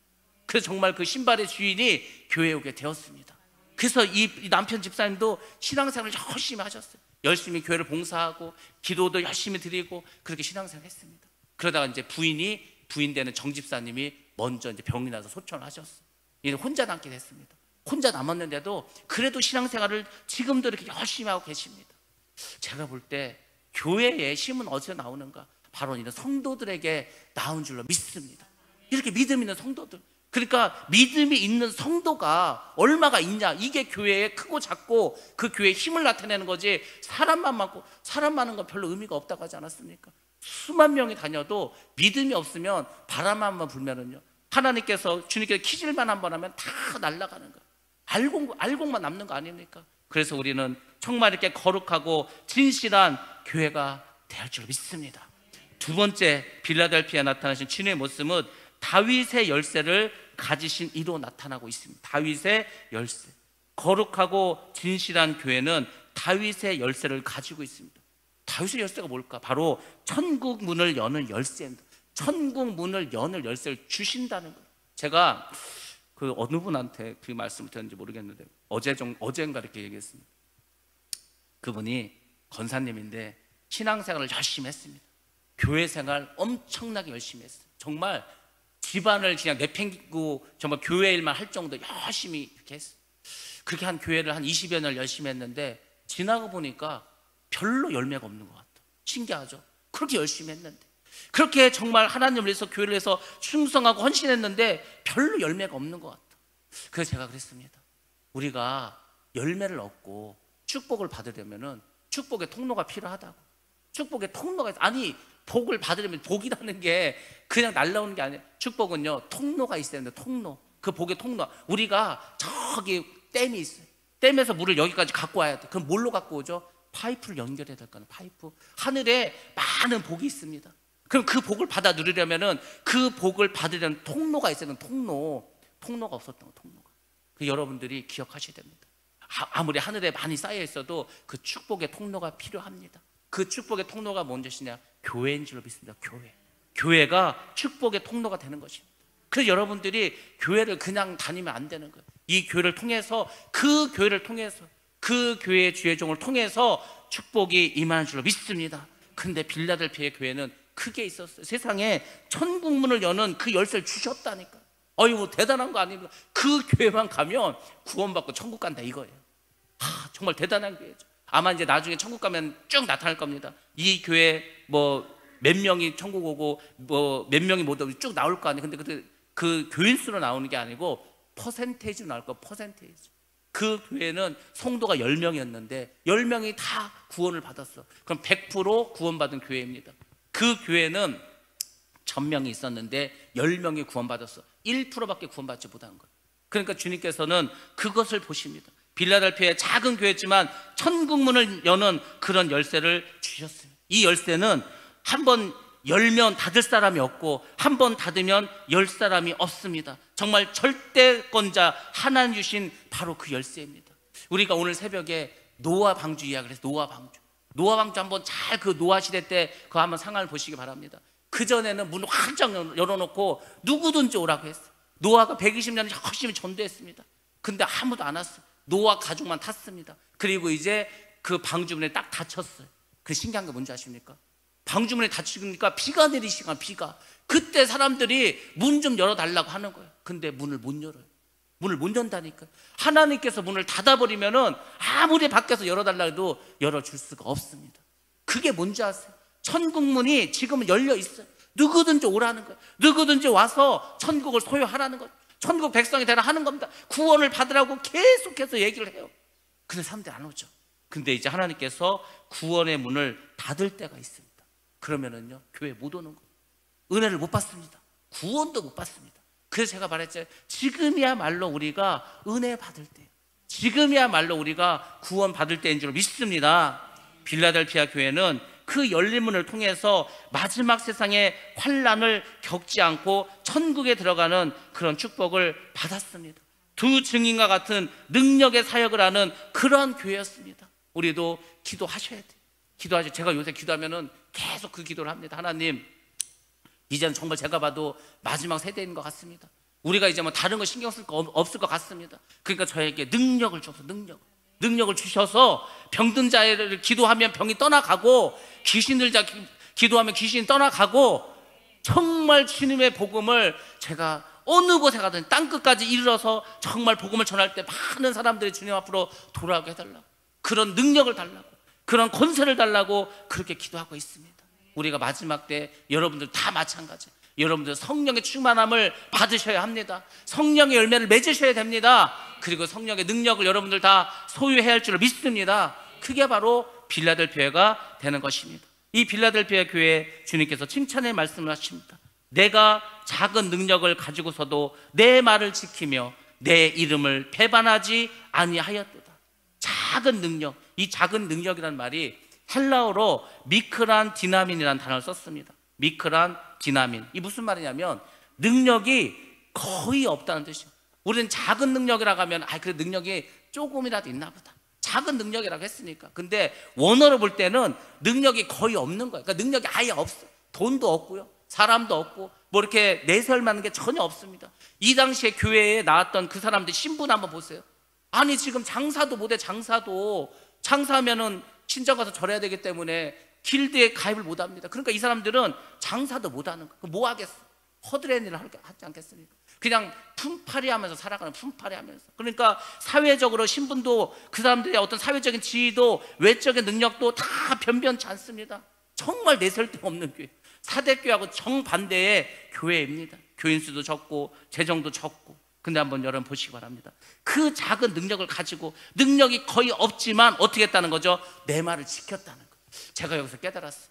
그래서 정말 그 신발의 주인이 교회에 오게 되었습니다. 그래서 이 남편 집사님도 신앙생활을 열심히 하셨어요. 열심히 교회를 봉사하고 기도도 열심히 드리고 그렇게 신앙생활을 했습니다. 그러다가 이제 부인 되는 정 집사님이 먼저 이제 병이 나서 소천을 하셨어요. 이제 혼자 남게 됐습니다. 혼자 남았는데도 그래도 신앙생활을 지금도 이렇게 열심히 하고 계십니다. 제가 볼 때 교회의 힘은 어디서 나오는가? 바로 이런 성도들에게 나온 줄로 믿습니다. 이렇게 믿음 있는 성도들, 그러니까 믿음이 있는 성도가 얼마가 있냐, 이게 교회에 크고 작고 그 교회의 힘을 나타내는 거지, 사람만 많고 사람 많은 건 별로 의미가 없다고 하지 않았습니까? 수만 명이 다녀도 믿음이 없으면 바람만 불면은요, 하나님께서 주님께서 키질만 한 번 하면 다 날아가는 거예요. 알곡만 남는 거 아닙니까? 그래서 우리는 정말 이렇게 거룩하고 진실한 교회가 될 줄 믿습니다. 두 번째, 빌라델피아에 나타나신 주님의 모습은 다윗의 열쇠를 가지신 이로 나타나고 있습니다. 다윗의 열쇠. 거룩하고 진실한 교회는 다윗의 열쇠를 가지고 있습니다. 다윗의 열쇠가 뭘까? 바로 천국 문을 여는 열쇠입니다. 천국 문을 여는 열쇠를 주신다는 거예요. 제가 그 어느 분한테 그 말씀을 드렸는지 모르겠는데 어젠가 이렇게 얘기했습니다. 그분이 권사님인데 신앙생활을 열심히 했습니다. 교회 생활 엄청나게 열심히 했어요. 정말 집안을 그냥 내팽기고 정말 교회 일만 할 정도 열심히 이렇게 했어요. 그렇게 한 교회를 한 20여 년 열심히 했는데 지나고 보니까 별로 열매가 없는 것 같아요. 신기하죠? 그렇게 열심히 했는데, 그렇게 정말 하나님을 위해서 교회를 해서 충성하고 헌신했는데 별로 열매가 없는 것 같아요. 그래서 제가 그랬습니다. 우리가 열매를 얻고 축복을 받으려면은 축복의 통로가 필요하다고. 축복의 통로가 복을 받으려면 복이라는 게 그냥 날라오는 게 아니에요. 축복은요, 통로가 있어야 되는데, 통로. 그 복의 통로. 우리가 저기 댐이 있어요. 댐에서 물을 여기까지 갖고 와야 돼. 그럼 뭘로 갖고 오죠? 파이프를 연결해야 될 거예요. 파이프. 하늘에 많은 복이 있습니다. 그럼 그 복을 받아 누리려면은 그 복을 받으려는 통로가 있어야 되는 통로가 없었던 거, 통로가. 그 여러분들이 기억하셔야 됩니다. 아무리 하늘에 많이 쌓여 있어도 그 축복의 통로가 필요합니다. 그 축복의 통로가 뭔지냐? 교회인 줄로 믿습니다. 교회가 축복의 통로가 되는 것입니다. 그래서 여러분들이 교회를 그냥 다니면 안 되는 거예요. 이 교회를 통해서, 그 교회를 통해서, 그 교회의 주의 종을 통해서 축복이 임하는 줄로 믿습니다. 근데 빌라델피아의 교회는 크게 있었어요. 세상에 천국문을 여는 그 열쇠를 주셨다니까. 뭐 대단한 거 아닙니까? 그 교회만 가면 구원받고 천국 간다 이거예요. 정말 대단한 교회죠. 아마 이제 나중에 천국 가면 쭉 나타날 겁니다. 이 교회 뭐 몇 명이 천국 오고 뭐 몇 명이 못 오고 쭉 나올 거 아니에요. 근데 그 교인 수로 나오는 게 아니고 퍼센테이지로 나올 거예요. 퍼센테이지. 그 교회는 성도가 10명이었는데 10명이 다 구원을 받았어. 그럼 100% 구원받은 교회입니다. 그 교회는 1000명이 있었는데 10명이 구원받았어. 1%밖에 구원받지 못한 거예요. 그러니까 주님께서는 그것을 보십니다. 빌라델피아의 작은 교회였지만 천국문을 여는 그런 열쇠를 주셨어요. 이 열쇠는 한번 열면 닫을 사람이 없고 한 번 닫으면 열 사람이 없습니다. 정말 절대권자 하나님 주신 바로 그 열쇠입니다. 우리가 오늘 새벽에 노아 방주 이야기를 해서 노아 방주 한번 잘 그 노아 시대 때 그 한번 상황을 보시기 바랍니다. 그전에는 문을 활짝 열어놓고 누구든지 오라고 했어요. 노아가 120년 열심히 전도했습니다. 근데 아무도 안 왔어요. 노아 가족만 탔습니다. 그리고 이제 그 방주문에 딱 닫혔어요. 그 신기한 게 뭔지 아십니까? 방주문에 닫히니까 비가 내리시간 비가. 그때 사람들이 문 좀 열어달라고 하는 거예요. 근데 문을 못 열어요. 문을 못 연다니까. 하나님께서 문을 닫아버리면은 아무리 밖에서 열어달라 해도 열어줄 수가 없습니다. 그게 뭔지 아세요? 천국문이 지금은 열려 있어요. 누구든지 오라는 거예요. 누구든지 와서 천국을 소유하라는 거예요. 천국 백성이 되라 하는 겁니다. 구원을 받으라고 계속해서 얘기를 해요. 근데 사람들이 안 오죠. 근데 이제 하나님께서 구원의 문을 닫을 때가 있습니다. 그러면은요 교회 못 오는 거예요. 은혜를 못 받습니다. 구원도 못 받습니다. 그래서 제가 말했죠. 지금이야말로 우리가 은혜 받을 때, 지금이야말로 우리가 구원 받을 때인 줄 믿습니다. 빌라델피아 교회는 그 열린 문을 통해서 마지막 세상의 환난을 겪지 않고 천국에 들어가는 그런 축복을 받았습니다. 두 증인과 같은 능력의 사역을 하는 그런 교회였습니다. 우리도 기도하셔야 돼요. 기도하죠. 제가 요새 기도하면은 계속 그 기도를 합니다. 하나님, 이제는 정말 제가 봐도 마지막 세대인 것 같습니다. 우리가 이제 뭐 다른 거 신경 쓸 거 없을 것 같습니다. 그러니까 저에게 능력을 줘서 능력을 주셔서 병든 자를 기도하면 병이 떠나가고 귀신들 자 기도하면 귀신이 떠나가고 정말 주님의 복음을 제가 어느 곳에 가든 땅끝까지 이르러서 정말 복음을 전할 때 많은 사람들이 주님 앞으로 돌아오게 해달라고, 그런 능력을 달라고, 그런 권세를 달라고 그렇게 기도하고 있습니다. 우리가 마지막 때 여러분들 다 마찬가지, 여러분들 성령의 충만함을 받으셔야 합니다. 성령의 열매를 맺으셔야 됩니다. 그리고 성령의 능력을 여러분들 다 소유해야 할 줄 믿습니다. 그게 바로 빌라델피아가 되는 것입니다. 이 빌라델피아 교회에 주님께서 칭찬의 말씀을 하십니다. 내가 작은 능력을 가지고서도 내 말을 지키며 내 이름을 배반하지 아니하였도다. 작은 능력, 이 작은 능력이라는 말이 헬라어로 미크란 디나민이라는 단어를 썼습니다. 미크란 디나민. 이 무슨 말이냐면 능력이 거의 없다는 뜻이에요. 우리는 작은 능력이라고 하면 그 능력이 조금이라도 있나 보다. 작은 능력이라고 했으니까. 근데 원어로 볼 때는 능력이 거의 없는 거예요. 그러니까 능력이 아예 없어요. 돈도 없고요, 사람도 없고 뭐 이렇게 내세울 만한 게 전혀 없습니다. 이 당시에 교회에 나왔던 그 사람들 신분 한번 보세요. 아니 지금 장사도 못해. 장사하면은 친정 가서 절해야 되기 때문에 길드에 가입을 못합니다. 그러니까 이 사람들은 장사도 못하는 거예요. 뭐 하겠어? 허드렛 일을 하지 않겠습니까? 그냥 품팔이 하면서 살아가는, 품팔이 하면서. 그러니까 사회적으로 신분도, 그 사람들의 어떤 사회적인 지위도 외적인 능력도 다 변변치 않습니다. 정말 내세울 데 없는 교회, 사대교회하고 정반대의 교회입니다. 교인 수도 적고 재정도 적고. 근데 한번 여러분 보시기 바랍니다. 그 작은 능력을 가지고, 능력이 거의 없지만 어떻게 했다는 거죠? 내 말을 지켰다는 거예요. 제가 여기서 깨달았어요.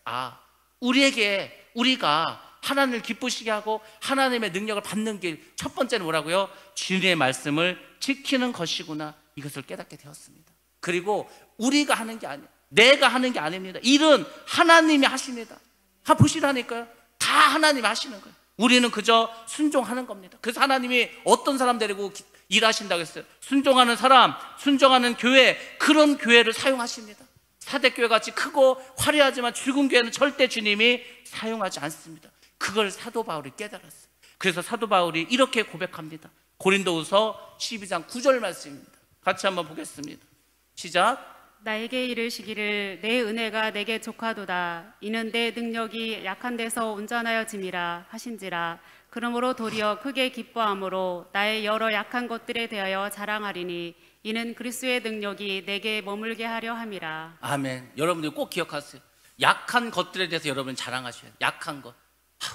우리가 하나님을 기쁘시게 하고 하나님의 능력을 받는 길, 첫 번째는 뭐라고요? 주님의 말씀을 지키는 것이구나, 이것을 깨닫게 되었습니다. 그리고 우리가 하는 게 아니에요. 내가 하는 게 아닙니다. 일은 하나님이 하십니다. 보시라니까요. 다 하나님이 하시는 거예요. 우리는 그저 순종하는 겁니다. 그래서 하나님이 어떤 사람 데리고 일하신다고 했어요? 순종하는 사람, 순종하는 교회, 그런 교회를 사용하십니다. 사대교회 같이 크고 화려하지만 죽은 교회는 절대 주님이 사용하지 않습니다. 그걸 사도 바울이 깨달았어요. 그래서 사도 바울이 이렇게 고백합니다. 고린도후서 12장 9절 말씀입니다. 같이 한번 보겠습니다. 시작. 나에게 이르시기를 내 은혜가 내게 족하도다. 이는 내 능력이 약한 데서 온전하여짐이라 하신지라. 그러므로 도리어 크게 기뻐함으로 나의 여러 약한 것들에 대하여 자랑하리니 이는 그리스도의 능력이 내게 머물게 하려 함이라. 아멘. 여러분들 꼭 기억하세요. 약한 것들에 대해서 여러분 자랑하셔야 돼요. 약한 것.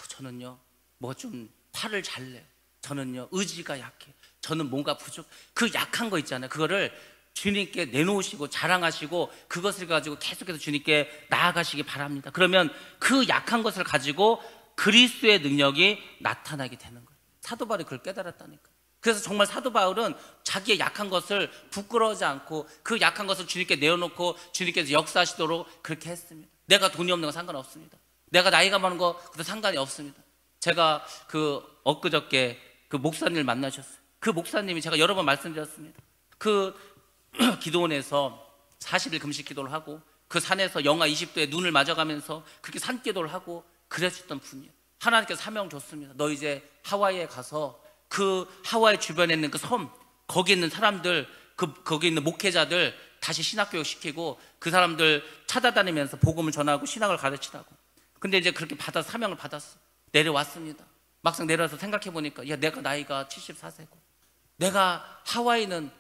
저는요 뭐 좀 화를 잘 내요. 저는요 의지가 약해요. 저는 뭔가 부족. 그 약한 거 있잖아요. 그거를 주님께 내놓으시고 자랑하시고 그것을 가지고 계속해서 주님께 나아가시기 바랍니다. 그러면 그 약한 것을 가지고 그리스도의 능력이 나타나게 되는 거예요. 사도 바울이 그걸 깨달았다니까. 그래서 정말 사도 바울은 자기의 약한 것을 부끄러워하지 않고 그 약한 것을 주님께 내어놓고 주님께서 역사하시도록 그렇게 했습니다. 내가 돈이 없는 건 상관없습니다. 내가 나이가 많은 거 그것도 상관이 없습니다. 제가 엊그저께 그 목사님을 만나셨어요. 그 목사님이 제가 여러 번 말씀드렸습니다. 그 기도원에서 40일 금식 기도를 하고 그 산에서 영하 20도에 눈을 맞아가면서 그렇게 산기도를 하고 그러셨던 분이에요. 하나님께서 사명 줬습니다. 너 이제 하와이에 가서 그 하와이 주변에 있는 그 섬, 거기 있는 사람들, 거기 있는 목회자들 다시 신학교육 시키고 그 사람들 찾아다니면서 복음을 전하고 신학을 가르치라고. 근데 이제 그렇게 사명을 받았어. 내려왔습니다. 막상 내려와서 생각해 보니까 야, 내가 나이가 74세고 내가 하와이는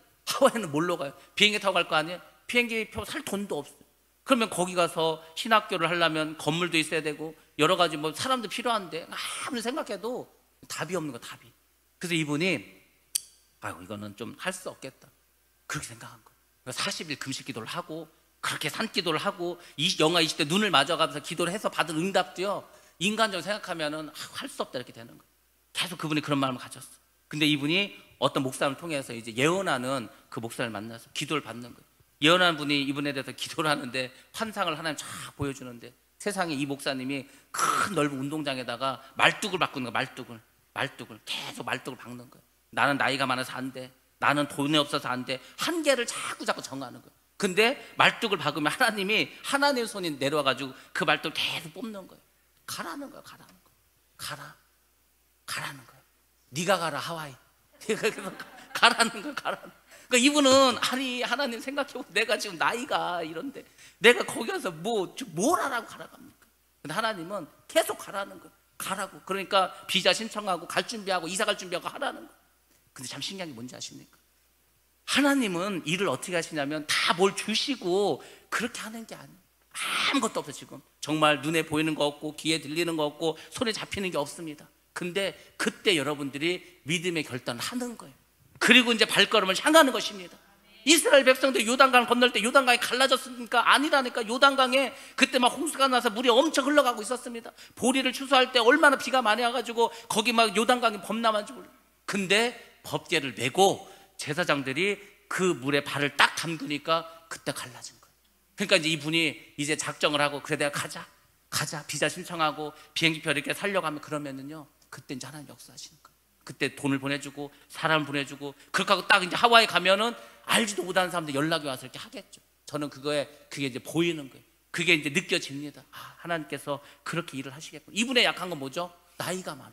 뭘로 가요? 비행기 타고 갈 거 아니에요? 비행기 표 살 돈도 없어요. 그러면 거기 가서 신학교를 하려면 건물도 있어야 되고 여러 가지 뭐 사람도 필요한데 아무리 생각해도 답이 없는 거, 답이. 그래서 이분이 이거는 좀 할 수 없겠다 그렇게 생각한 거예요. 40일 금식 기도를 하고 그렇게 산기도를 하고 영하 20대 눈을 맞아가면서 기도를 해서 받은 응답도요 인간적으로 생각하면은 할 수 없다 이렇게 되는 거예요. 계속 그분이 그런 마음을 가졌어. 근데 이분이 어떤 목사님을 통해서 이제 예언하는 그 목사를 만나서 기도를 받는 거예요. 예언하는 분이 이분에 대해서 기도를 하는데 환상을 하나님 쫙 보여주는데 세상에 이 목사님이 큰 넓은 운동장에다가 말뚝을 바꾸는 거예요. 말뚝을 계속 말뚝을 박는 거예요. 나는 나이가 많아서 안 돼. 나는 돈이 없어서 안 돼. 한계를 자꾸 정하는 거예요. 근데 말뚝을 박으면 하나님의 손이 내려와가지고 그 말뚝을 계속 뽑는 거예요. 가라는 거예요. 가라는 거예요. 네가 가라 하와이. 가라는 거예요. 그러니까 이분은 하나님 생각해보면 내가 지금 나이가 이런데 내가 거기 가서 뭘 하라고 가라고 합니까? 근데 하나님은 계속 가라는 거예요. 가라고. 그러니까 비자 신청하고 갈 준비하고 이사 갈 준비하고 하라는 거예요. 근데 참 신기한 게 뭔지 아십니까? 하나님은 일을 어떻게 하시냐면 다 뭘 주시고 그렇게 하는 게 아니에요. 아무것도 없어. 지금 정말 눈에 보이는 거 없고 귀에 들리는 거 없고 손에 잡히는 게 없습니다. 근데 그때 여러분들이 믿음의 결단을 하는 거예요. 그리고 이제 발걸음을 향하는 것입니다. 이스라엘 백성들 요단강을 건널 때 요단강이 갈라졌습니까? 아니라니까. 요단강에 그때 막 홍수가 나서 물이 엄청 흘러가고 있었습니다. 보리를 추수할 때 얼마나 비가 많이 와가지고 거기 막 요단강이 범람한지 몰라요. 근데 법궤를 메고 제사장들이 그 물에 발을 딱 담그니까 그때 갈라진 거예요. 그러니까 이제 이분이 이제 작정을 하고 그래 내가 가자 비자 신청하고 비행기표 이렇게 살려가면 그러면은요 그때 이제 하나님 역사하시는 거예요. 그때 돈을 보내주고 사람 보내주고 그렇게 하고 딱 이제 하와이 가면은 알지도 못하는 사람들 연락이 와서 이렇게 하겠죠. 저는 그게 이제 보이는 거예요. 그게 이제 느껴집니다. 하나님께서 그렇게 일을 하시겠구나. 이분의 약한 건 뭐죠? 나이가 많아,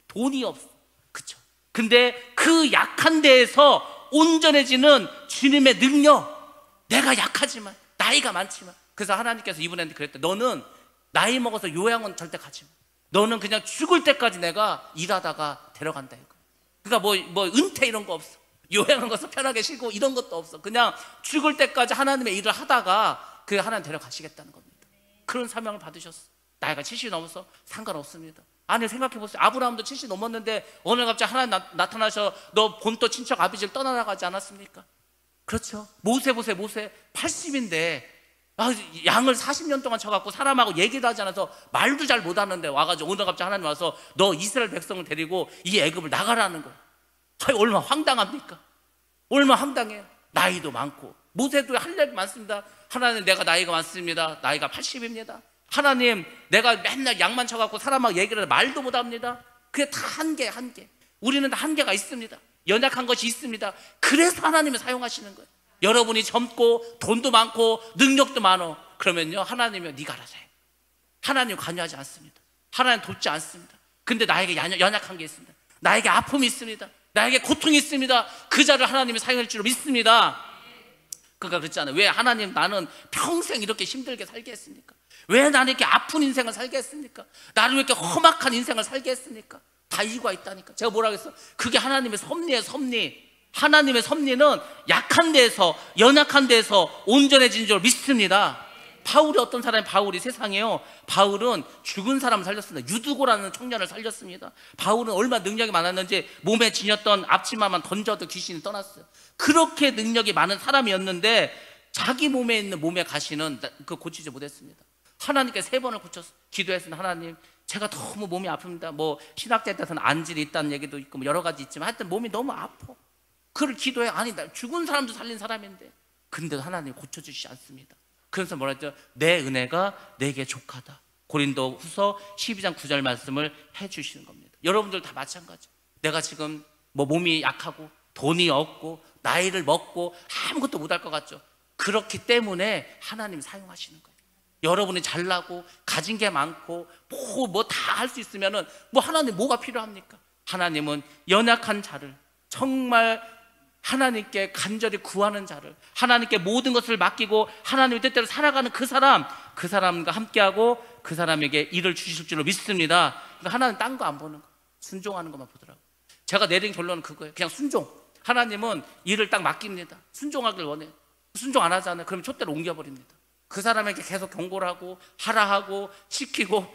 돈이 없어. 그쵸? 근데 그 약한 데에서 온전해지는 주님의 능력. 내가 약하지만 나이가 많지만. 그래서 하나님께서 이분한테 그랬대. 너는 나이 먹어서 요양원 절대 가지 마. 너는 그냥 죽을 때까지 내가 일하다가 데려간다 이거. 그러니까 뭐 은퇴 이런 거 없어. 요양원 가서 편하게 쉬고 이런 것도 없어. 그냥 죽을 때까지 하나님의 일을 하다가 그 하나님 데려가시겠다는 겁니다. 그런 사명을 받으셨어. 나이가 70 넘어서 상관없습니다. 아니 생각해보세요. 아브라함도 70 넘었는데 어느 날 갑자기 하나님 나타나셔 너 본토 친척 아비지를 떠나가지 않았습니까? 그렇죠. 모세 보세요. 모세 80인데 양을 40년 동안 쳐갖고 사람하고 얘기도 하지 않아서 말도 잘 못하는데 와가지고 오늘 갑자기 하나님 와서 너 이스라엘 백성을 데리고 이 애굽을 나가라는 거예요. 얼마나 황당합니까? 얼마나 황당해요. 나이도 많고 모세도 할 일이 많습니다. 하나님 내가 나이가 많습니다. 나이가 80입니다. 하나님 내가 맨날 양만 쳐갖고 사람하고 얘기를 해서 말도 못합니다. 그게 다 한계. 우리는 다 한계가 있습니다. 연약한 것이 있습니다. 그래서 하나님을 사용하시는 거예요. 여러분이 젊고 돈도 많고 능력도 많어. 그러면요 하나님이 네가 알아서 해. 하나님 관여하지 않습니다. 하나님 돕지 않습니다. 근데 나에게 연약한 게 있습니다. 나에게 아픔이 있습니다. 나에게 고통이 있습니다. 그 자를 하나님이 사용할 줄 믿습니다. 그가 그랬잖아요. 왜 하나님 나는 평생 이렇게 힘들게 살게 했습니까? 왜 나는 이렇게 아픈 인생을 살게 했습니까? 나를 왜 이렇게 험악한 인생을 살게 했습니까? 다 이유가 있다니까. 제가 뭐라고 했어? 그게 하나님의 섭리예요. 섭리. 하나님의 섭리는 약한 데에서, 연약한 데에서 온전해진 줄 믿습니다. 바울이 어떤 사람이, 바울이 세상에요, 바울은 죽은 사람을 살렸습니다. 유두고라는 청년을 살렸습니다. 바울은 얼마나 능력이 많았는지 몸에 지녔던 앞치마만 던져도 귀신이 떠났어요. 그렇게 능력이 많은 사람이었는데 자기 몸에 있는 몸의 가시는 그 고치지 못했습니다. 하나님께 3번을 고쳤어요. 기도했습니다. 하나님, 제가 너무 몸이 아픕니다. 뭐 신학자에 따라서는 안질이 있다는 얘기도 있고 뭐 여러 가지 있지만 하여튼 몸이 너무 아파. 그를 기도해. 아니, 나 죽은 사람도 살린 사람인데. 근데도 하나님 고쳐주시지 않습니다. 그래서 뭐라 했죠? 내 은혜가 내게 족하다. 고린도 후서 12장 9절 말씀을 해주시는 겁니다. 여러분들 다 마찬가지. 내가 지금 뭐 몸이 약하고 돈이 없고 나이를 먹고 아무것도 못할 것 같죠? 그렇기 때문에 하나님 사용하시는 거예요. 여러분이 잘나고 가진 게 많고 뭐 다 할 수 있으면은 뭐 하나님 뭐가 필요합니까? 하나님은 연약한 자를, 정말 하나님께 간절히 구하는 자를, 하나님께 모든 것을 맡기고 하나님의 뜻대로 살아가는 그 사람과 함께하고 그 사람에게 일을 주실 줄로 믿습니다. 그러니까 하나님 딴 거 안 보는 거, 순종하는 것만 보더라고요. 제가 내린 결론은 그거예요. 그냥 순종. 하나님은 일을 딱 맡깁니다. 순종하길 원해요. 순종 안 하잖아요. 그럼 촛대로 옮겨버립니다. 그 사람에게 계속 경고를 하고 하라 하고 시키고,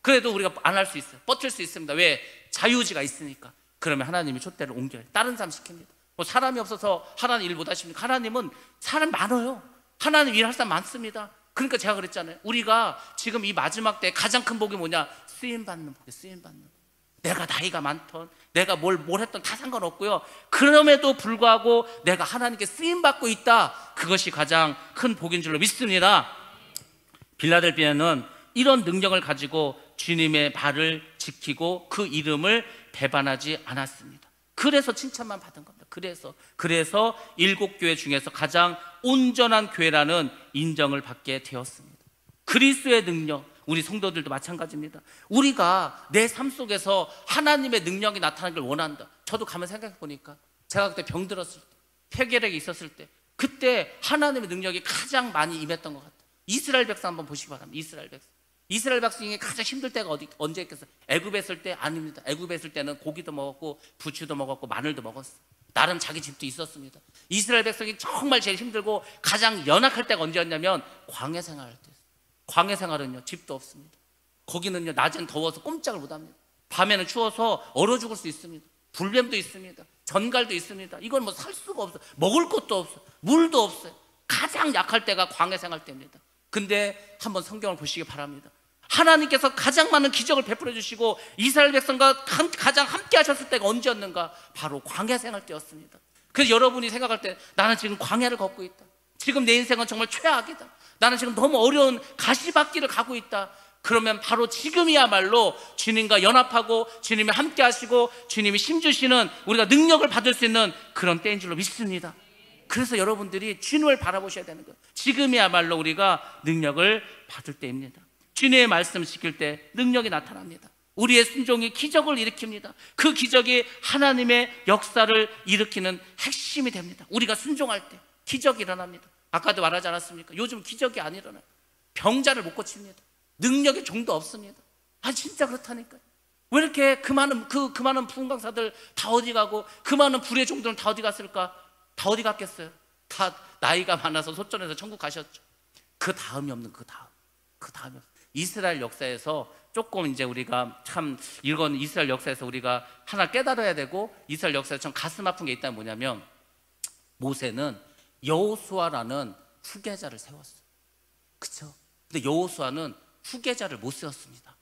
그래도 우리가 안 할 수 있어요. 버틸 수 있습니다. 왜? 자유의지가 있으니까. 그러면 하나님이 촛대를 옮겨요. 다른 사람 시킵니다. 뭐 사람이 없어서 하나님 일 못하십니까? 하나님은 사람 많아요. 하나님 일할 사람 많습니다. 그러니까 제가 그랬잖아요. 우리가 지금 이 마지막 때 가장 큰 복이 뭐냐? 쓰임받는 복이에요. 쓰임받는 복. 내가 나이가 많던, 내가 뭘 했던 다 상관없고요. 그럼에도 불구하고 내가 하나님께 쓰임받고 있다. 그것이 가장 큰 복인 줄로 믿습니다. 빌라델비아는 이런 능력을 가지고 주님의 발을 지키고 그 이름을 배반하지 않았습니다. 그래서 칭찬만 받은 겁니다. 그래서 7교회 중에서 가장 온전한 교회라는 인정을 받게 되었습니다. 그리스도의 능력, 우리 성도들도 마찬가지입니다. 우리가 내 삶 속에서 하나님의 능력이 나타나길 원한다. 저도 가만 생각해 보니까 제가 그때 병들었을 때, 폐결핵이 있었을 때, 그때 하나님의 능력이 가장 많이 임했던 것 같아요. 이스라엘 백성 한번 보시기 바랍니다. 이스라엘 백성이 가장 힘들 때가 언제 있겠어요? 애굽에 있을 때? 아닙니다. 애굽에 있을 때는 고기도 먹었고 부추도 먹었고 마늘도 먹었어요. 나름 자기 집도 있었습니다. 이스라엘 백성이 정말 제일 힘들고 가장 연약할 때가 언제였냐면 광야 생활할 때였어요. 광야 생활은요, 집도 없습니다. 거기는요, 낮엔 더워서 꼼짝을 못합니다. 밤에는 추워서 얼어 죽을 수 있습니다. 불뱀도 있습니다. 전갈도 있습니다. 이건 뭐 살 수가 없어요. 먹을 것도 없어요. 물도 없어요. 가장 약할 때가 광야 생활 때입니다. 근데 한번 성경을 보시기 바랍니다. 하나님께서 가장 많은 기적을 베풀어 주시고 이스라엘 백성과 가장 함께 하셨을 때가 언제였는가? 바로 광야 생활 때였습니다. 그래서 여러분이 생각할 때 나는 지금 광야를 걷고 있다. 지금 내 인생은 정말 최악이다. 나는 지금 너무 어려운 가시밭길을 가고 있다. 그러면 바로 지금이야말로 주님과 연합하고 주님이 함께 하시고 주님이 힘주시는, 우리가 능력을 받을 수 있는 그런 때인 줄로 믿습니다. 그래서 여러분들이 주님을 바라보셔야 되는 거예요. 지금이야말로 우리가 능력을 받을 때입니다. 주님의 말씀 지킬 때 능력이 나타납니다. 우리의 순종이 기적을 일으킵니다. 그 기적이 하나님의 역사를 일으키는 핵심이 됩니다. 우리가 순종할 때 기적이 일어납니다. 아까도 말하지 않았습니까? 요즘 기적이 안 일어나요. 병자를 못 고칩니다. 능력의 종도 없습니다. 아, 진짜 그렇다니까요. 왜 이렇게 그 많은 부흥 강사들 다 어디 가고 그 많은 불의 종들은 다 어디 갔을까? 다 어디 갔겠어요? 다 나이가 많아서 소전해서 천국 가셨죠. 그 다음이 없는 그 다음이 없어요. 이스라엘 역사에서 조금 이제 우리가 참 이건 이스라엘 역사에서 우리가 하나 깨달아야 되고, 이스라엘 역사에서 좀 가슴 아픈 게 있다면 뭐냐면, 모세는 여호수아라는 후계자를 세웠어요. 그렇죠? 근데 여호수아는 후계자를 못 세웠습니다.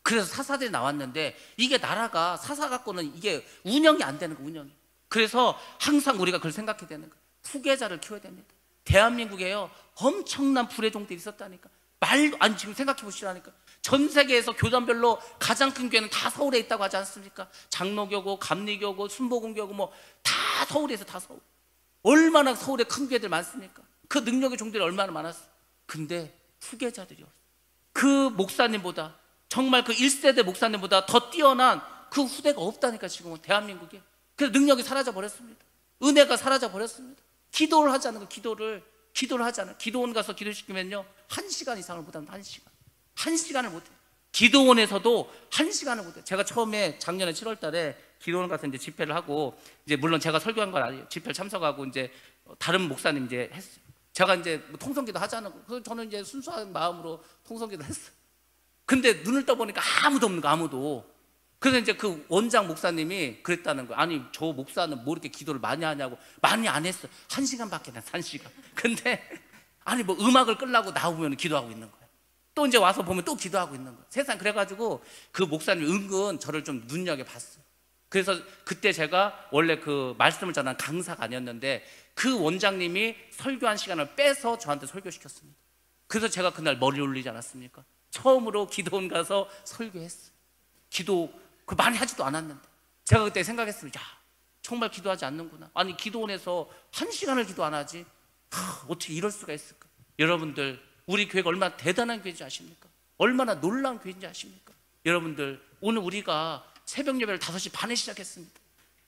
그래서 사사들이 나왔는데 이게 나라가 사사 갖고는 이게 운영이 안 되는 거예요. 운영이. 그래서 항상 우리가 그걸 생각해야 되는 거예요. 후계자를 키워야 됩니다. 대한민국에요, 엄청난 불의 종들이 있었다니까. 말도 아니, 지금 생각해 보시라니까. 전 세계에서 교단별로 가장 큰 교회는 다 서울에 있다고 하지 않습니까? 장로교고 감리교고 순복음교고 뭐 다 서울에서 다 서울. 얼마나 서울에 큰 교회들 많습니까? 그 능력의 종들이 얼마나 많았어요. 근데 후계자들이 없어요. 그 목사님보다, 정말 그 1세대 목사님보다 더 뛰어난 그 후대가 없다니까. 지금은 대한민국에. 그래서 능력이 사라져 버렸습니다. 은혜가 사라져 버렸습니다. 기도를 하지 않는 거, 기도를 하잖아요. 기도원 가서 기도시키면요 1시간 이상을 못합니다. 1시간을 못해요. 기도원에서도 1시간을 못해요. 제가 처음에 작년에 7월 달에 기도원 가서 이제 집회를 하고, 이제 물론 제가 설교한 건 아니에요. 집회를 참석하고 이제 다른 목사님 이제 했어요. 제가 이제 통성기도 하자는 거. 그래서 저는 이제 순수한 마음으로 통성기도 했어요. 근데 눈을 떠보니까 아무도 없는 거, 아무도. 그래서 이제 그 원장 목사님이 그랬다는 거예요. 아니, 저 목사는 뭐 이렇게 기도를 많이 하냐고. 많이 안 했어. 1시간밖에 안 했어, 1시간. 근데 아니 뭐 음악을 끌라고 나오면 기도하고 있는 거예요. 또 이제 와서 보면 또 기도하고 있는 거예요. 세상. 그래가지고 그 목사님 은근 저를 좀 눈여겨봤어요. 그래서 그때 제가 원래 그 말씀을 전한 강사가 아니었는데 그 원장님이 설교한 시간을 빼서 저한테 설교시켰습니다. 그래서 제가 그날 머리 올리지 않았습니까? 처음으로 기도원 가서 설교했어요. 기도 그 많이 하지도 않았는데 제가 그때 생각했습니다. 야, 정말 기도하지 않는구나. 아니, 기도원에서 1시간을 기도 안 하지. 어떻게 이럴 수가 있을까? 여러분들, 우리 교회가 얼마나 대단한 교회인지 아십니까? 얼마나 놀라운 교회인지 아십니까? 여러분들, 오늘 우리가 새벽 예배를 5시 반에 시작했습니다.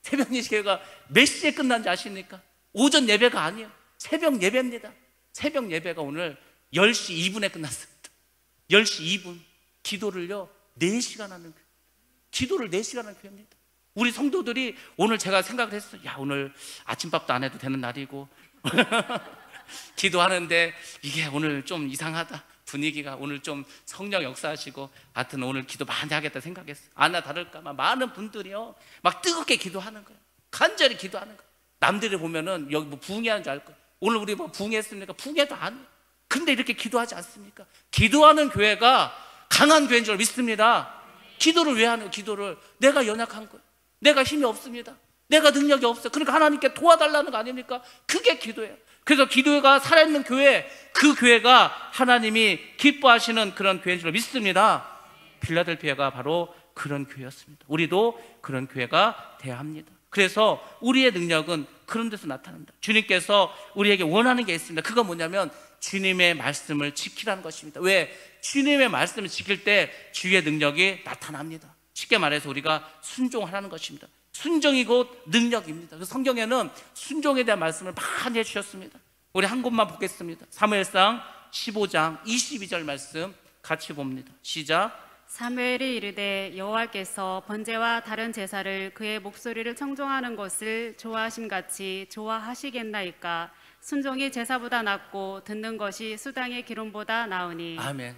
새벽 예배가 몇 시에 끝난지 아십니까? 오전 예배가 아니에요. 새벽 예배입니다. 새벽 예배가 오늘 10시 2분에 끝났습니다. 10시 2분. 기도를요 4시간 하는 교회. 기도를 4시간 하는 교회입니다. 우리 성도들이 오늘 제가 생각을 했어요. 야, 오늘 아침밥도 안 해도 되는 날이고 기도하는데 이게 오늘 좀 이상하다. 분위기가 오늘 좀 성령 역사하시고 하여튼 오늘 기도 많이 하겠다 생각했어요. 아나 다를까 많은 분들이요 막 뜨겁게 기도하는 거예요. 간절히 기도하는 거예요. 남들이 보면은 여기 뭐 부흥회하는 줄 알 거예요. 오늘 우리 뭐 부흥회했습니까? 부흥회도 아니에요. 근데 이렇게 기도하지 않습니까? 기도하는 교회가 강한 교회인 줄 믿습니다. 기도를 왜 하는 거예요? 기도를 내가 연약한 거예요. 내가 힘이 없습니다. 내가 능력이 없어요. 그러니까 하나님께 도와달라는 거 아닙니까? 그게 기도예요. 그래서 기도가 살아있는 교회, 그 교회가 하나님이 기뻐하시는 그런 교회인 줄 믿습니다. 빌라델피아가 바로 그런 교회였습니다. 우리도 그런 교회가 돼야 합니다. 그래서 우리의 능력은 그런 데서 나타납니다. 주님께서 우리에게 원하는 게 있습니다. 그건 뭐냐면 주님의 말씀을 지키라는 것입니다. 왜? 주님의 말씀을 지킬 때 주의 능력이 나타납니다. 쉽게 말해서 우리가 순종하라는 것입니다. 순종이 곧 능력입니다. 그래서 성경에는 순종에 대한 말씀을 많이 해주셨습니다. 우리 한 곳만 보겠습니다. 사무엘상 15장 22절 말씀 같이 봅니다. 시작. 사무엘이 이르되 여호와께서 번제와 다른 제사를 그의 목소리를 청종하는 것을 좋아하심같이 좋아하시겠나이까. 순종이 제사보다 낫고 듣는 것이 수당의 기름보다 나으니. 아멘.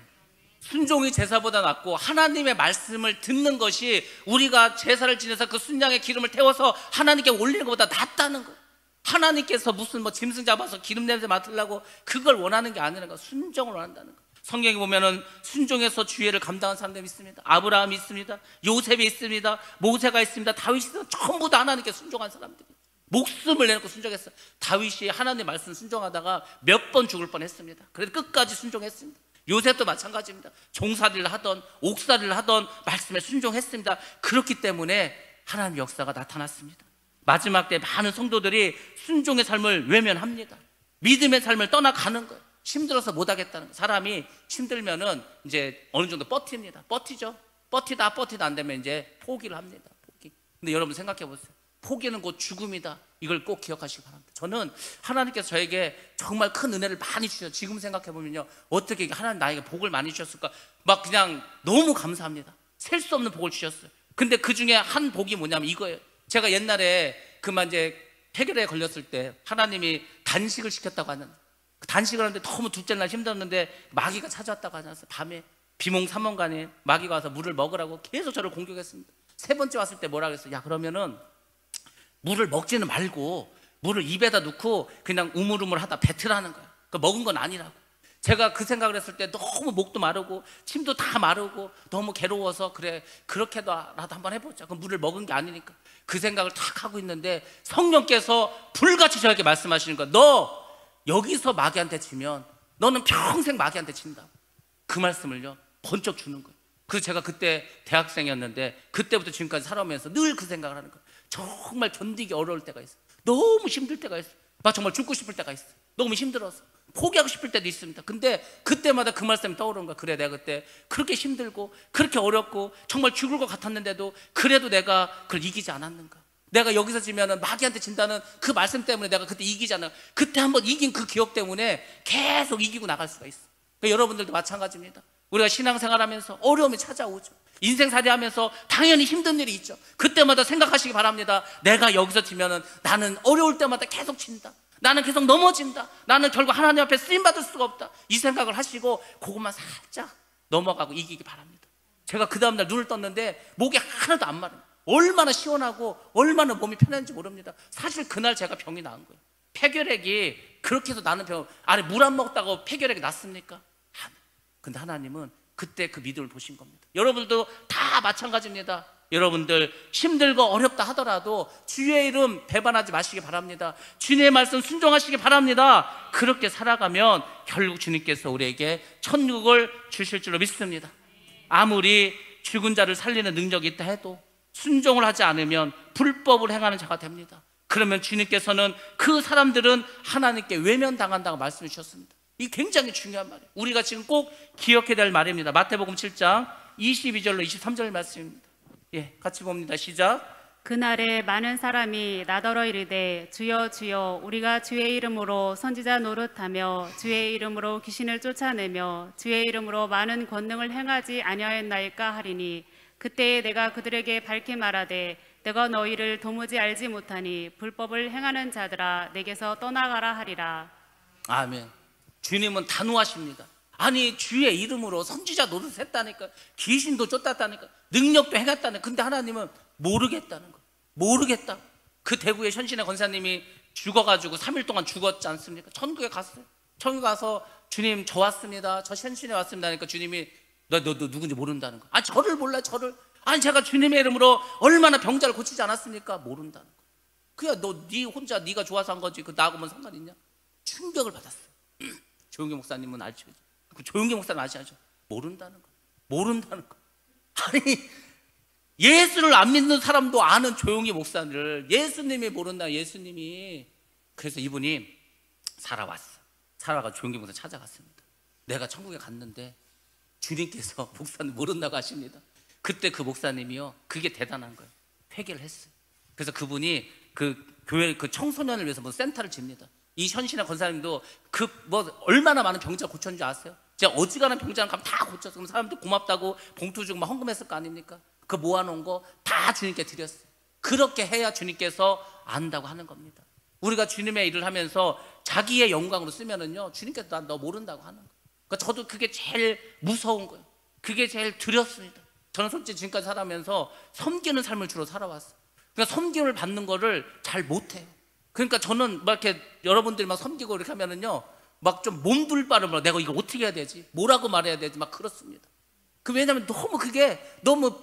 순종이 제사보다 낫고 하나님의 말씀을 듣는 것이 우리가 제사를 지내서 그 순양의 기름을 태워서 하나님께 올리는 것보다 낫다는 거예요. 하나님께서 무슨 뭐 짐승 잡아서 기름 냄새 맡으려고 그걸 원하는 게 아니라 순종을 원한다는 거예요. 성경에 보면은 순종해서 주의를 감당한 사람들이 있습니다. 아브라함이 있습니다. 요셉이 있습니다. 모세가 있습니다. 다윗이 있습니다. 전부 다 하나님께 순종한 사람들이 목숨을 내놓고 순종했어요. 다윗이 하나님의 말씀 순종하다가 몇 번 죽을 뻔했습니다. 그래도 끝까지 순종했습니다. 요셉도 마찬가지입니다. 종살이를 하던 옥살이를 하던 말씀에 순종했습니다. 그렇기 때문에 하나님의 역사가 나타났습니다. 마지막 때 많은 성도들이 순종의 삶을 외면합니다. 믿음의 삶을 떠나가는 거예요. 힘들어서 못하겠다는 거예요. 사람이 힘들면은 이제 어느 정도 버팁니다. 버티죠. 버티다 안 되면 이제 포기를 합니다. 포기. 근데 여러분 생각해 보세요. 포기는 곧 죽음이다. 이걸 꼭 기억하시기 바랍니다. 저는 하나님께서 저에게 정말 큰 은혜를 많이 주셔서 지금 생각해 보면요, 어떻게 하나님 나에게 복을 많이 주셨을까? 막 그냥 너무 감사합니다. 셀 수 없는 복을 주셨어요. 근데 그 중에 한 복이 뭐냐면 이거예요. 제가 옛날에 그만 이제 폐결에 걸렸을 때 하나님이 단식을 시켰다고 하는, 단식을 하는데 너무 둘째 날 힘들었는데 마귀가 찾아왔다고 하지 않았어요? 밤에 비몽사몽간에 마귀가 와서 물을 먹으라고 계속 저를 공격했습니다. 세 번째 왔을 때 뭐라 그랬어요? 야, 그러면은 물을 먹지는 말고 물을 입에다 넣고 그냥 우물우물하다 뱉으라는 거야. 그 먹은 건 아니라고. 제가 그 생각을 했을 때 너무 목도 마르고 침도 다 마르고 너무 괴로워서 그래, 그렇게라도 한번 해보자. 그 물을 먹은 게 아니니까. 그 생각을 탁 하고 있는데 성령께서 불같이 저에게 말씀하시는 거야. 너 여기서 마귀한테 치면 너는 평생 마귀한테 친다고. 그 말씀을요 번쩍 주는 거예요. 그래서 제가 그때 대학생이었는데 그때부터 지금까지 살아오면서 늘 그 생각을 하는 거예요. 정말 견디기 어려울 때가 있어. 너무 힘들 때가 있어. 나 정말 죽고 싶을 때가 있어. 너무 힘들어서 포기하고 싶을 때도 있습니다. 근데 그때마다 그 말씀이 떠오르는 거야. 그래, 내가 그때 그렇게 힘들고 그렇게 어렵고 정말 죽을 것 같았는데도 그래도 내가 그걸 이기지 않았는가. 내가 여기서 지면은 마귀한테 진다는 그 말씀 때문에 내가 그때 이기잖아. 그때 한번 이긴 그 기억 때문에 계속 이기고 나갈 수가 있어. 그러니까 여러분들도 마찬가지입니다. 우리가 신앙생활하면서 어려움이 찾아오죠. 인생살이하면서 당연히 힘든 일이 있죠. 그때마다 생각하시기 바랍니다. 내가 여기서 지면은 나는 어려울 때마다 계속 진다. 나는 계속 넘어진다. 나는 결국 하나님 앞에 쓰임받을 수가 없다. 이 생각을 하시고 그것만 살짝 넘어가고 이기기 바랍니다. 제가 그 다음날 눈을 떴는데 목이 하나도 안 마릅니다. 얼마나 시원하고 얼마나 몸이 편한지 모릅니다. 사실 그날 제가 병이 나은 거예요. 폐결핵이 그렇게 해서 나는 병, 아니 물 안 먹다고 폐결핵이 났습니까? 근데 하나님은 그때 그 믿음을 보신 겁니다. 여러분들도 다 마찬가지입니다. 여러분들 힘들고 어렵다 하더라도 주의 이름 배반하지 마시기 바랍니다. 주님의 말씀 순종하시기 바랍니다. 그렇게 살아가면 결국 주님께서 우리에게 천국을 주실 줄로 믿습니다. 아무리 죽은 자를 살리는 능력이 있다 해도 순종을 하지 않으면 불법을 행하는 자가 됩니다. 그러면 주님께서는 그 사람들은 하나님께 외면당한다고 말씀해 주셨습니다. 이게 굉장히 중요한 말이에요. 우리가 지금 꼭 기억해야 될 말입니다. 마태복음 7장 22절로 23절 말씀입니다. 예, 같이 봅니다. 시작. 그날에 많은 사람이 나더러 이르되 주여 주여 우리가 주의 이름으로 선지자 노릇하며 주의 이름으로 귀신을 쫓아내며 주의 이름으로 많은 권능을 행하지 아니하였나이까 하리니 그때에 내가 그들에게 밝히 말하되 내가 너희를 도무지 알지 못하니 불법을 행하는 자들아 내게서 떠나가라 하리라. 아멘. 주님은 단호하십니다. 아니 주의 이름으로 선지자 노릇했다니까, 귀신도 쫓았다니까, 능력도 행했다니까. 근데 하나님은 모르겠다는 거예요. 모르겠다. 그 대구의 현신의 권사님이 죽어가지고 3일 동안 죽었지 않습니까? 천국에 갔어요. 천국에 가서 주님 저 왔습니다, 저 현신에 왔습니다 하니까 주님이 너 누군지 모른다는 거예요. 아 저를 몰라 저를. 아니 제가 주님의 이름으로 얼마나 병자를 고치지 않았습니까? 모른다는 거예요. 그야 네 혼자 네가 좋아서 한 거지 그 나하고는 상관 있냐? 충격을 받았어요. 조용기 목사님은 아시죠? 그 조용기 목사님 아시죠? 모른다는 거. 모른다는 거. 아니 예수를 안 믿는 사람도 아는 조용기 목사를 예수님이 모른다. 예수님이. 그래서 이분이 살아가 조용기 목사 찾아갔습니다. 내가 천국에 갔는데 주님께서 목사님 모른다고 하십니다. 그때 그 목사님이요, 그게 대단한 거예요. 회개를 했어요. 그래서 그분이 그 교회 그 청소년을 위해서 뭐 센터를 집니다. 이 현신의 권사님도 그 뭐 얼마나 많은 병자 고쳤는 줄 아세요? 제가 어지간한 병자 가면 다 고쳤어요. 그럼 사람들 고맙다고 봉투 주고 막 헌금했을 거 아닙니까? 그 모아놓은 거 다 주님께 드렸어요. 그렇게 해야 주님께서 안다고 하는 겁니다. 우리가 주님의 일을 하면서 자기의 영광으로 쓰면은요, 주님께서 난 너 모른다고 하는 거예요. 그러니까 저도 그게 제일 무서운 거예요. 그게 제일 두렵습니다. 저는 솔직히 지금까지 살아가면서 섬기는 삶을 주로 살아왔어요. 그러니까 섬김을 받는 거를 잘 못해요. 그러니까 저는 막 이렇게 여러분들이 막 섬기고 이렇게 하면은요, 막 좀 몸둘 바를 몰라. 내가 이거 어떻게 해야 되지? 뭐라고 말해야 되지? 막 그렇습니다. 왜냐면 너무 그게 너무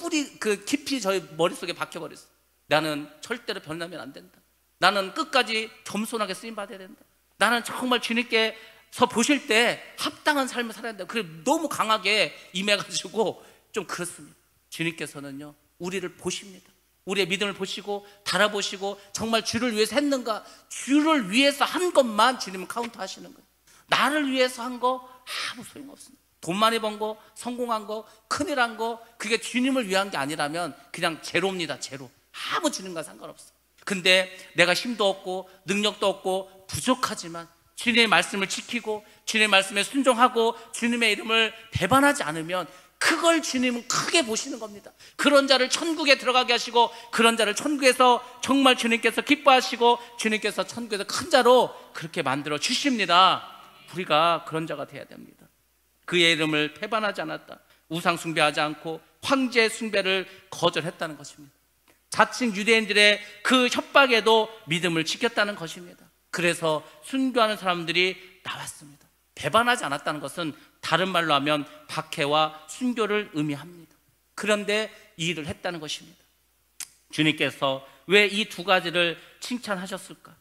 깊이 저희 머릿속에 박혀버렸어요. 나는 절대로 변하면 안 된다. 나는 끝까지 겸손하게 쓰임받아야 된다. 나는 정말 주님께서 보실 때 합당한 삶을 살아야 된다. 그래 너무 강하게 임해가지고 좀 그렇습니다. 주님께서는요, 우리를 보십니다. 우리의 믿음을 보시고 달아보시고 정말 주를 위해서 했는가, 주를 위해서 한 것만 주님은 카운트 하시는 거예요. 나를 위해서 한 거 아무 소용없습니다. 돈 많이 번 거, 성공한 거, 큰일 한 거, 그게 주님을 위한 게 아니라면 그냥 제로입니다. 제로. 아무 주님과 상관없어요. 근데 내가 힘도 없고 능력도 없고 부족하지만 주님의 말씀을 지키고 주님의 말씀에 순종하고 주님의 이름을 배반하지 않으면 그걸 주님은 크게 보시는 겁니다. 그런 자를 천국에 들어가게 하시고 그런 자를 천국에서 정말 주님께서 기뻐하시고 주님께서 천국에서 큰 자로 그렇게 만들어 주십니다. 우리가 그런 자가 돼야 됩니다. 그의 이름을 배반하지 않았다. 우상 숭배하지 않고 황제 숭배를 거절했다는 것입니다. 자칭 유대인들의 그 협박에도 믿음을 지켰다는 것입니다. 그래서 순교하는 사람들이 나왔습니다. 배반하지 않았다는 것은 다른 말로 하면 박해와 순교를 의미합니다. 그런데 이 일을 했다는 것입니다. 주님께서 왜 이 두 가지를 칭찬하셨을까?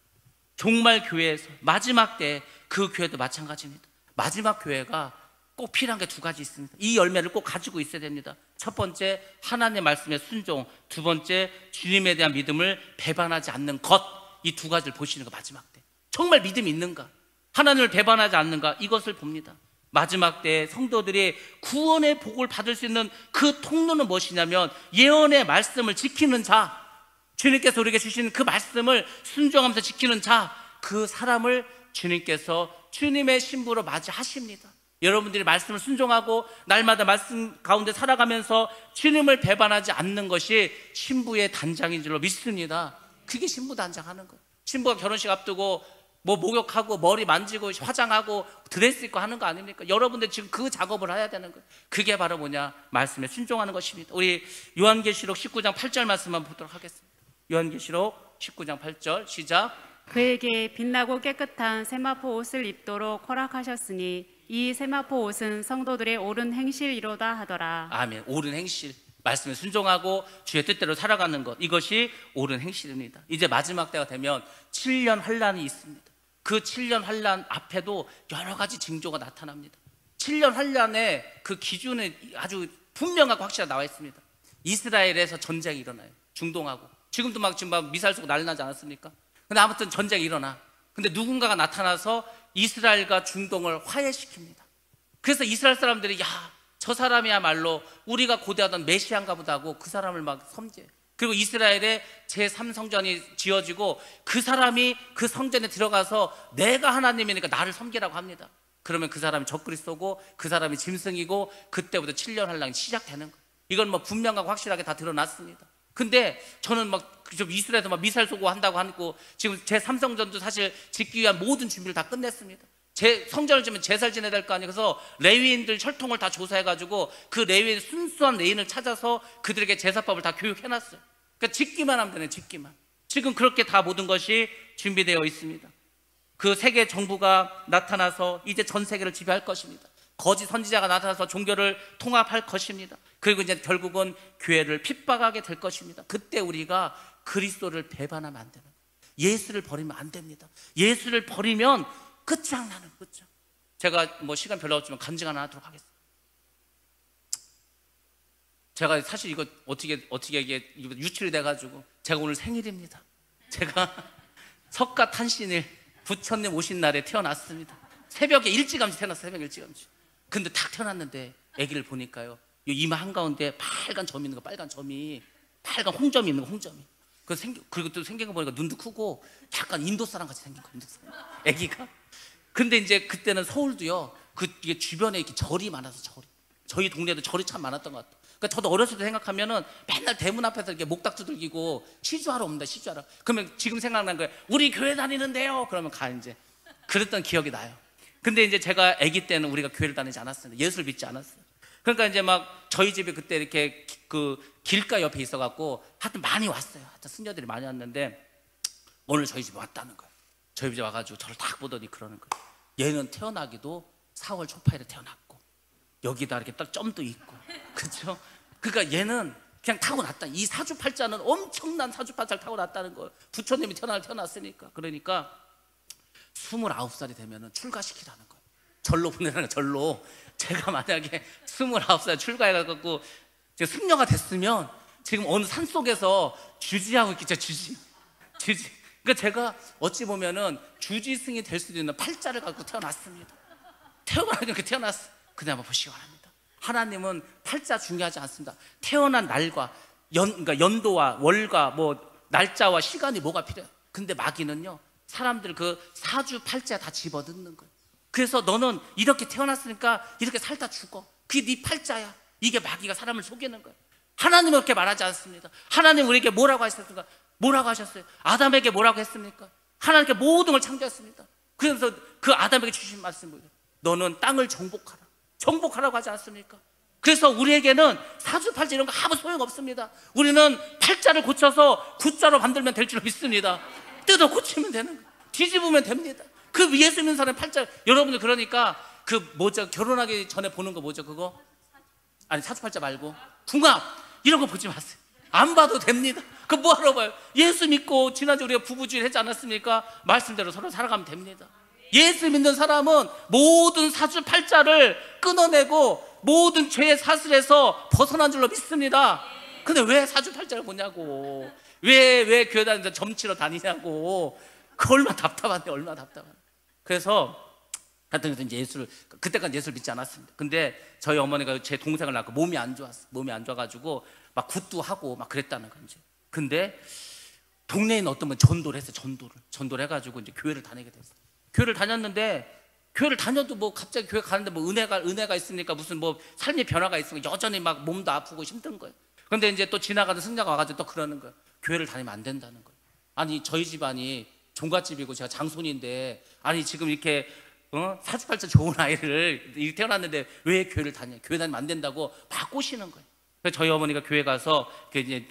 종말 교회에서 마지막 때 그 교회도 마찬가지입니다. 마지막 교회가 꼭 필요한 게 두 가지 있습니다. 이 열매를 꼭 가지고 있어야 됩니다. 첫 번째, 하나님의 말씀에 순종. 두 번째, 주님에 대한 믿음을 배반하지 않는 것. 이 두 가지를 보시는 거. 마지막 때 정말 믿음이 있는가, 하나님을 배반하지 않는가, 이것을 봅니다. 마지막 때 성도들이 구원의 복을 받을 수 있는 그 통로는 무엇이냐면 예언의 말씀을 지키는 자, 주님께서 우리에게 주신 그 말씀을 순종하면서 지키는 자, 그 사람을 주님께서 주님의 신부로 맞이하십니다. 여러분들이 말씀을 순종하고 날마다 말씀 가운데 살아가면서 주님을 배반하지 않는 것이 신부의 단장인 줄로 믿습니다. 그게 신부 단장하는 거예요. 신부가 결혼식 앞두고 뭐 목욕하고 머리 만지고 화장하고 드레스 입고 하는 거 아닙니까? 여러분들 지금 그 작업을 해야 되는 거예요. 그게 바로 뭐냐? 말씀에 순종하는 것입니다. 우리 요한계시록 19장 8절 말씀만 보도록 하겠습니다. 요한계시록 19장 8절 시작. 그에게 빛나고 깨끗한 세마포 옷을 입도록 허락하셨으니 이 세마포 옷은 성도들의 옳은 행실이로다 하더라. 아멘. 옳은 행실, 말씀에 순종하고 주의 뜻대로 살아가는 것, 이것이 옳은 행실입니다. 이제 마지막 때가 되면 7년 환란이 있습니다. 그 7년 환란 앞에도 여러 가지 징조가 나타납니다. 7년 환란의 그 기준은 아주 분명하고 확실하게 나와 있습니다. 이스라엘에서 전쟁이 일어나요. 중동하고 지금도 지금 막 미사일 쏘고 난리 나지 않았습니까? 근데 아무튼 전쟁이 일어나. 근데 누군가가 나타나서 이스라엘과 중동을 화해시킵니다. 그래서 이스라엘 사람들이, 야, 저 사람이야말로 우리가 고대하던 메시아인가 보다 하고 그 사람을 막 섬겨요. 그리고 이스라엘에 제3성전이 지어지고 그 사람이 그 성전에 들어가서 내가 하나님이니까 나를 섬기라고 합니다. 그러면 그 사람이 적그리 쏘고 그 사람이 짐승이고 그때부터 7년 환란이 시작되는 거예요. 이건 뭐 분명하고 확실하게 다 드러났습니다. 근데 저는 좀 이스라엘에서 막 미사일 쏘고 한다고 하고 지금 제3성전도 사실 짓기 위한 모든 준비를 다 끝냈습니다. 성전을 지으면 제사를 지내야 될 거 아니에요. 그래서 레위인들 혈통을 다 조사해가지고 그 레위인 순수한 레위인을 찾아서 그들에게 제사법을 다 교육해놨어요. 그러니까 짓기만 하면 되네, 짓기만. 지금 그렇게 다 모든 것이 준비되어 있습니다. 그 세계 정부가 나타나서 이제 전 세계를 지배할 것입니다. 거짓 선지자가 나타나서 종교를 통합할 것입니다. 그리고 이제 결국은 교회를 핍박하게 될 것입니다. 그때 우리가 그리스도를 배반하면 안 되는 거예요. 예수를 버리면 안 됩니다. 예수를 버리면 끝장나는 거죠. 제가 뭐 시간 별로 없지만 간증 하나 하도록 하겠습니다. 제가 사실 이거 어떻게 이게 유출이 돼가지고 제가 오늘 생일입니다. 제가 석가탄신일 부처님 오신 날에 태어났습니다. 새벽에 일찌감치 태어났어요. 새벽 일찌감치. 근데 딱 태어났는데 아기를 보니까요, 이 이마 한가운데 빨간 점이 있는 거, 빨간 점이, 빨간 홍점이 있는 거, 홍점이. 그리고 또 생긴 거 보니까 눈도 크고 약간 인도 사람 같이 생긴 거, 인도 사람. 아기가. 근데 이제 그때는 서울도요, 이게 주변에 이렇게 절이 많아서 저희 동네도 절이 참 많았던 것 같아요. 그러니까 저도 어렸을 때 생각하면은 맨날 대문 앞에서 이렇게 목닥 두들기고 시주하러 옵니다, 시주하러. 그러면 지금 생각난 거예요. 우리 교회 다니는데요. 그러면 이제. 그랬던 기억이 나요. 근데 이제 제가 아기 때는 우리가 교회를 다니지 않았어요. 예수를 믿지 않았어요. 그러니까 이제 저희 집에 그때 이렇게 그 길가 옆에 있어갖고 하여튼 많이 왔어요. 하여튼 승려들이 많이 왔는데 오늘 저희 집에 왔다는 거예요. 저희 집에 와가지고 저를 딱 보더니 그러는 거예요. 얘는 태어나기도 4월 초파일에 태어났고 여기다 이렇게 딱 점도 있고, 그렇죠? 그러니까 얘는 그냥 타고났다. 이 사주팔자는 엄청난 사주팔자를 타고났다는 거예요. 부처님이 태어났으니까. 그러니까 29살이 되면은 출가시키라는 거예요. 절로 보내라는 거예요. 절로. 제가 만약에 29살 출가해가지고 승려가 됐으면 지금 어느 산 속에서 주지하고 있겠죠. 주지. 그러니까 제가 어찌 보면은 주지승이 될 수도 있는 팔자를 갖고 태어났습니다. 태어나니까 태어났어. 근데 한번 보시기 바랍니다. 하나님은 팔자 중요하지 않습니다. 태어난 날과 그러니까 연도와 월과 뭐 날짜와 시간이 뭐가 필요해요. 근데 마귀는요, 사람들 그 사주 팔자 다 집어넣는 거예요. 그래서 너는 이렇게 태어났으니까 이렇게 살다 죽어. 그게 네 팔자야. 이게 마귀가 사람을 속이는 거예요. 하나님은 그렇게 말하지 않습니다. 하나님 우리에게 뭐라고 하셨습니까? 뭐라고 하셨어요? 아담에게 뭐라고 했습니까? 하나님께 모든 걸 창조했습니다. 그래서 그 아담에게 주신 말씀이 뭐예요? 너는 땅을 정복하라. 정복하라고 하지 않습니까? 그래서 우리에게는 사주팔자 이런 거 아무 소용없습니다. 우리는 팔자를 고쳐서 구자로 만들면 될 줄 믿습니다. 뜯어 고치면 되는 거예요. 뒤집으면 됩니다. 그 예수 믿는 사람 팔자, 여러분들 그러니까 결혼하기 전에 보는 거 뭐죠? 그거? 아니, 사주팔자 말고 궁합 이런 거 보지 마세요. 안 봐도 됩니다. 그거 뭐하러 봐요? 예수 믿고 지난주 우리가 부부주의 했지 않았습니까? 말씀대로 서로 살아가면 됩니다. 예수 믿는 사람은 모든 사주팔자를 끊어내고 모든 죄의 사슬에서 벗어난 줄로 믿습니다. 근데 왜 사주팔자를 보냐고, 왜 교회 다니면서 점치러 다니냐고. 그 얼마나 답답한데, 얼마나 답답한데. 그래서 하여튼 이제 그때까지 예수를 믿지 않았습니다. 근데 저희 어머니가 제 동생을 낳고 몸이 안 좋아가지고 막 굿도 하고 막 그랬다는 건지. 근데 동네에 있는 어떤 분 전도를 했어요. 전도를 해가지고 이제 교회를 다니게 됐어요. 교회를 다녔는데, 교회를 다녀도 뭐 갑자기 교회 가는데 뭐 은혜가 있으니까 무슨 뭐 삶의 변화가 있으니까 여전히 막 몸도 아프고 힘든 거예요. 그런데 이제 또 지나가는 승자가 와가지고 또 그러는 거예요. 교회를 다니면 안 된다는 거예요. 아니 저희 집안이 종갓집이고 제가 장손인데, 아니 지금 이렇게 사주팔자 좋은 아이를 이렇게 태어났는데 왜 교회를 다녀? 교회 다니면 안 된다고 막 꼬시는 거예요. 그래서 저희 어머니가 교회 가서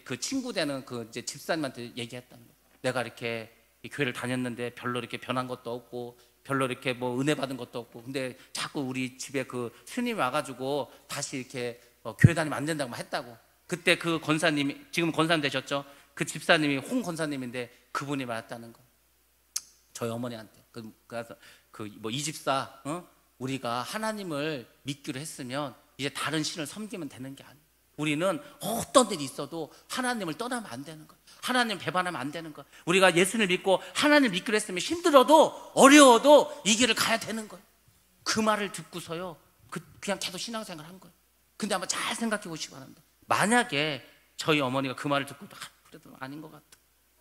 그 친구 되는 그 이제 집사님한테 얘기했다는 거예요. 내가 이렇게 이 교회를 다녔는데 별로 이렇게 변한 것도 없고 별로 이렇게 뭐 은혜 받은 것도 없고, 근데 자꾸 우리 집에 그 스님이 와가지고 다시 이렇게 교회 다니면 안 된다고 막 했다고. 그때 그 권사님이, 지금 권사님 되셨죠? 그 집사님이 홍 권사님인데 그분이 말했다는 거. 저희 어머니한테 그래서 그 뭐 이 집사, 우리가 하나님을 믿기로 했으면 이제 다른 신을 섬기면 되는 게 아니야. 우리는 어떤 일이 있어도 하나님을 떠나면 안 되는 거야. 하나님 배반하면 안 되는 거야. 우리가 예수를 믿고 하나님 믿기로 했으면 힘들어도 어려워도 이 길을 가야 되는 거야. 그 말을 듣고서요, 그냥 계속 신앙생활 한 거예요. 근데 한번 잘 생각해 보시기 바랍니다. 만약에 저희 어머니가 그 말을 듣고 그래도 아닌 것 같아,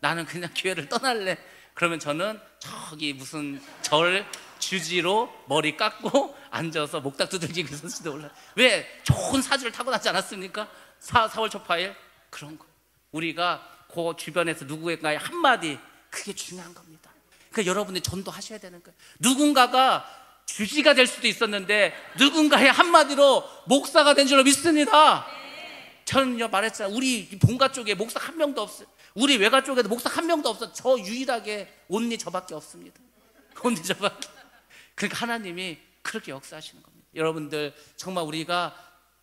나는 그냥 교회를 떠날래, 그러면 저는 저기 무슨 절 주지로 머리 깎고 앉아서 목닥 두들기고 있었을지도 몰라요. 왜? 좋은 사주를 타고나지 않았습니까? 4월 초파일 그런 거. 우리가 그 주변에서 누구에게 한마디, 그게 중요한 겁니다. 그러니까 여러분이 전도하셔야 되는 거예요. 누군가가 주지가 될 수도 있었는데 누군가의 한마디로 목사가 된 줄로 믿습니다. 저는 말했잖아요. 우리 본가 쪽에 목사 한 명도 없어요. 우리 외가 쪽에도 목사 한 명도 없어요. 저 유일하게 온리 저밖에 없습니다. 온리 저밖에. 그러니까 하나님이 그렇게 역사하시는 겁니다. 여러분들 정말 우리가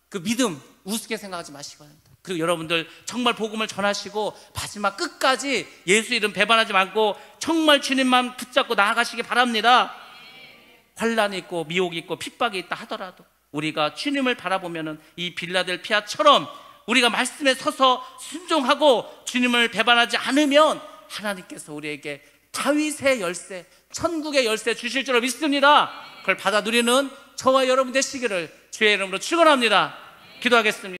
그 믿음 우습게 생각하지 마시기 바랍니다. 그리고 여러분들 정말 복음을 전하시고 마지막 끝까지 예수 이름 배반하지 말고 정말 주님만 붙잡고 나아가시기 바랍니다. 환난이 있고 미혹이 있고 핍박이 있다 하더라도 우리가 주님을 바라보면은 이 빌라델피아처럼 우리가 말씀에 서서 순종하고 주님을 배반하지 않으면 하나님께서 우리에게 다윗의 열쇠, 천국의 열쇠 주실 줄로 믿습니다. 그걸 받아 누리는 저와 여러분 되시기를 주의 이름으로 축원합니다. 기도하겠습니다.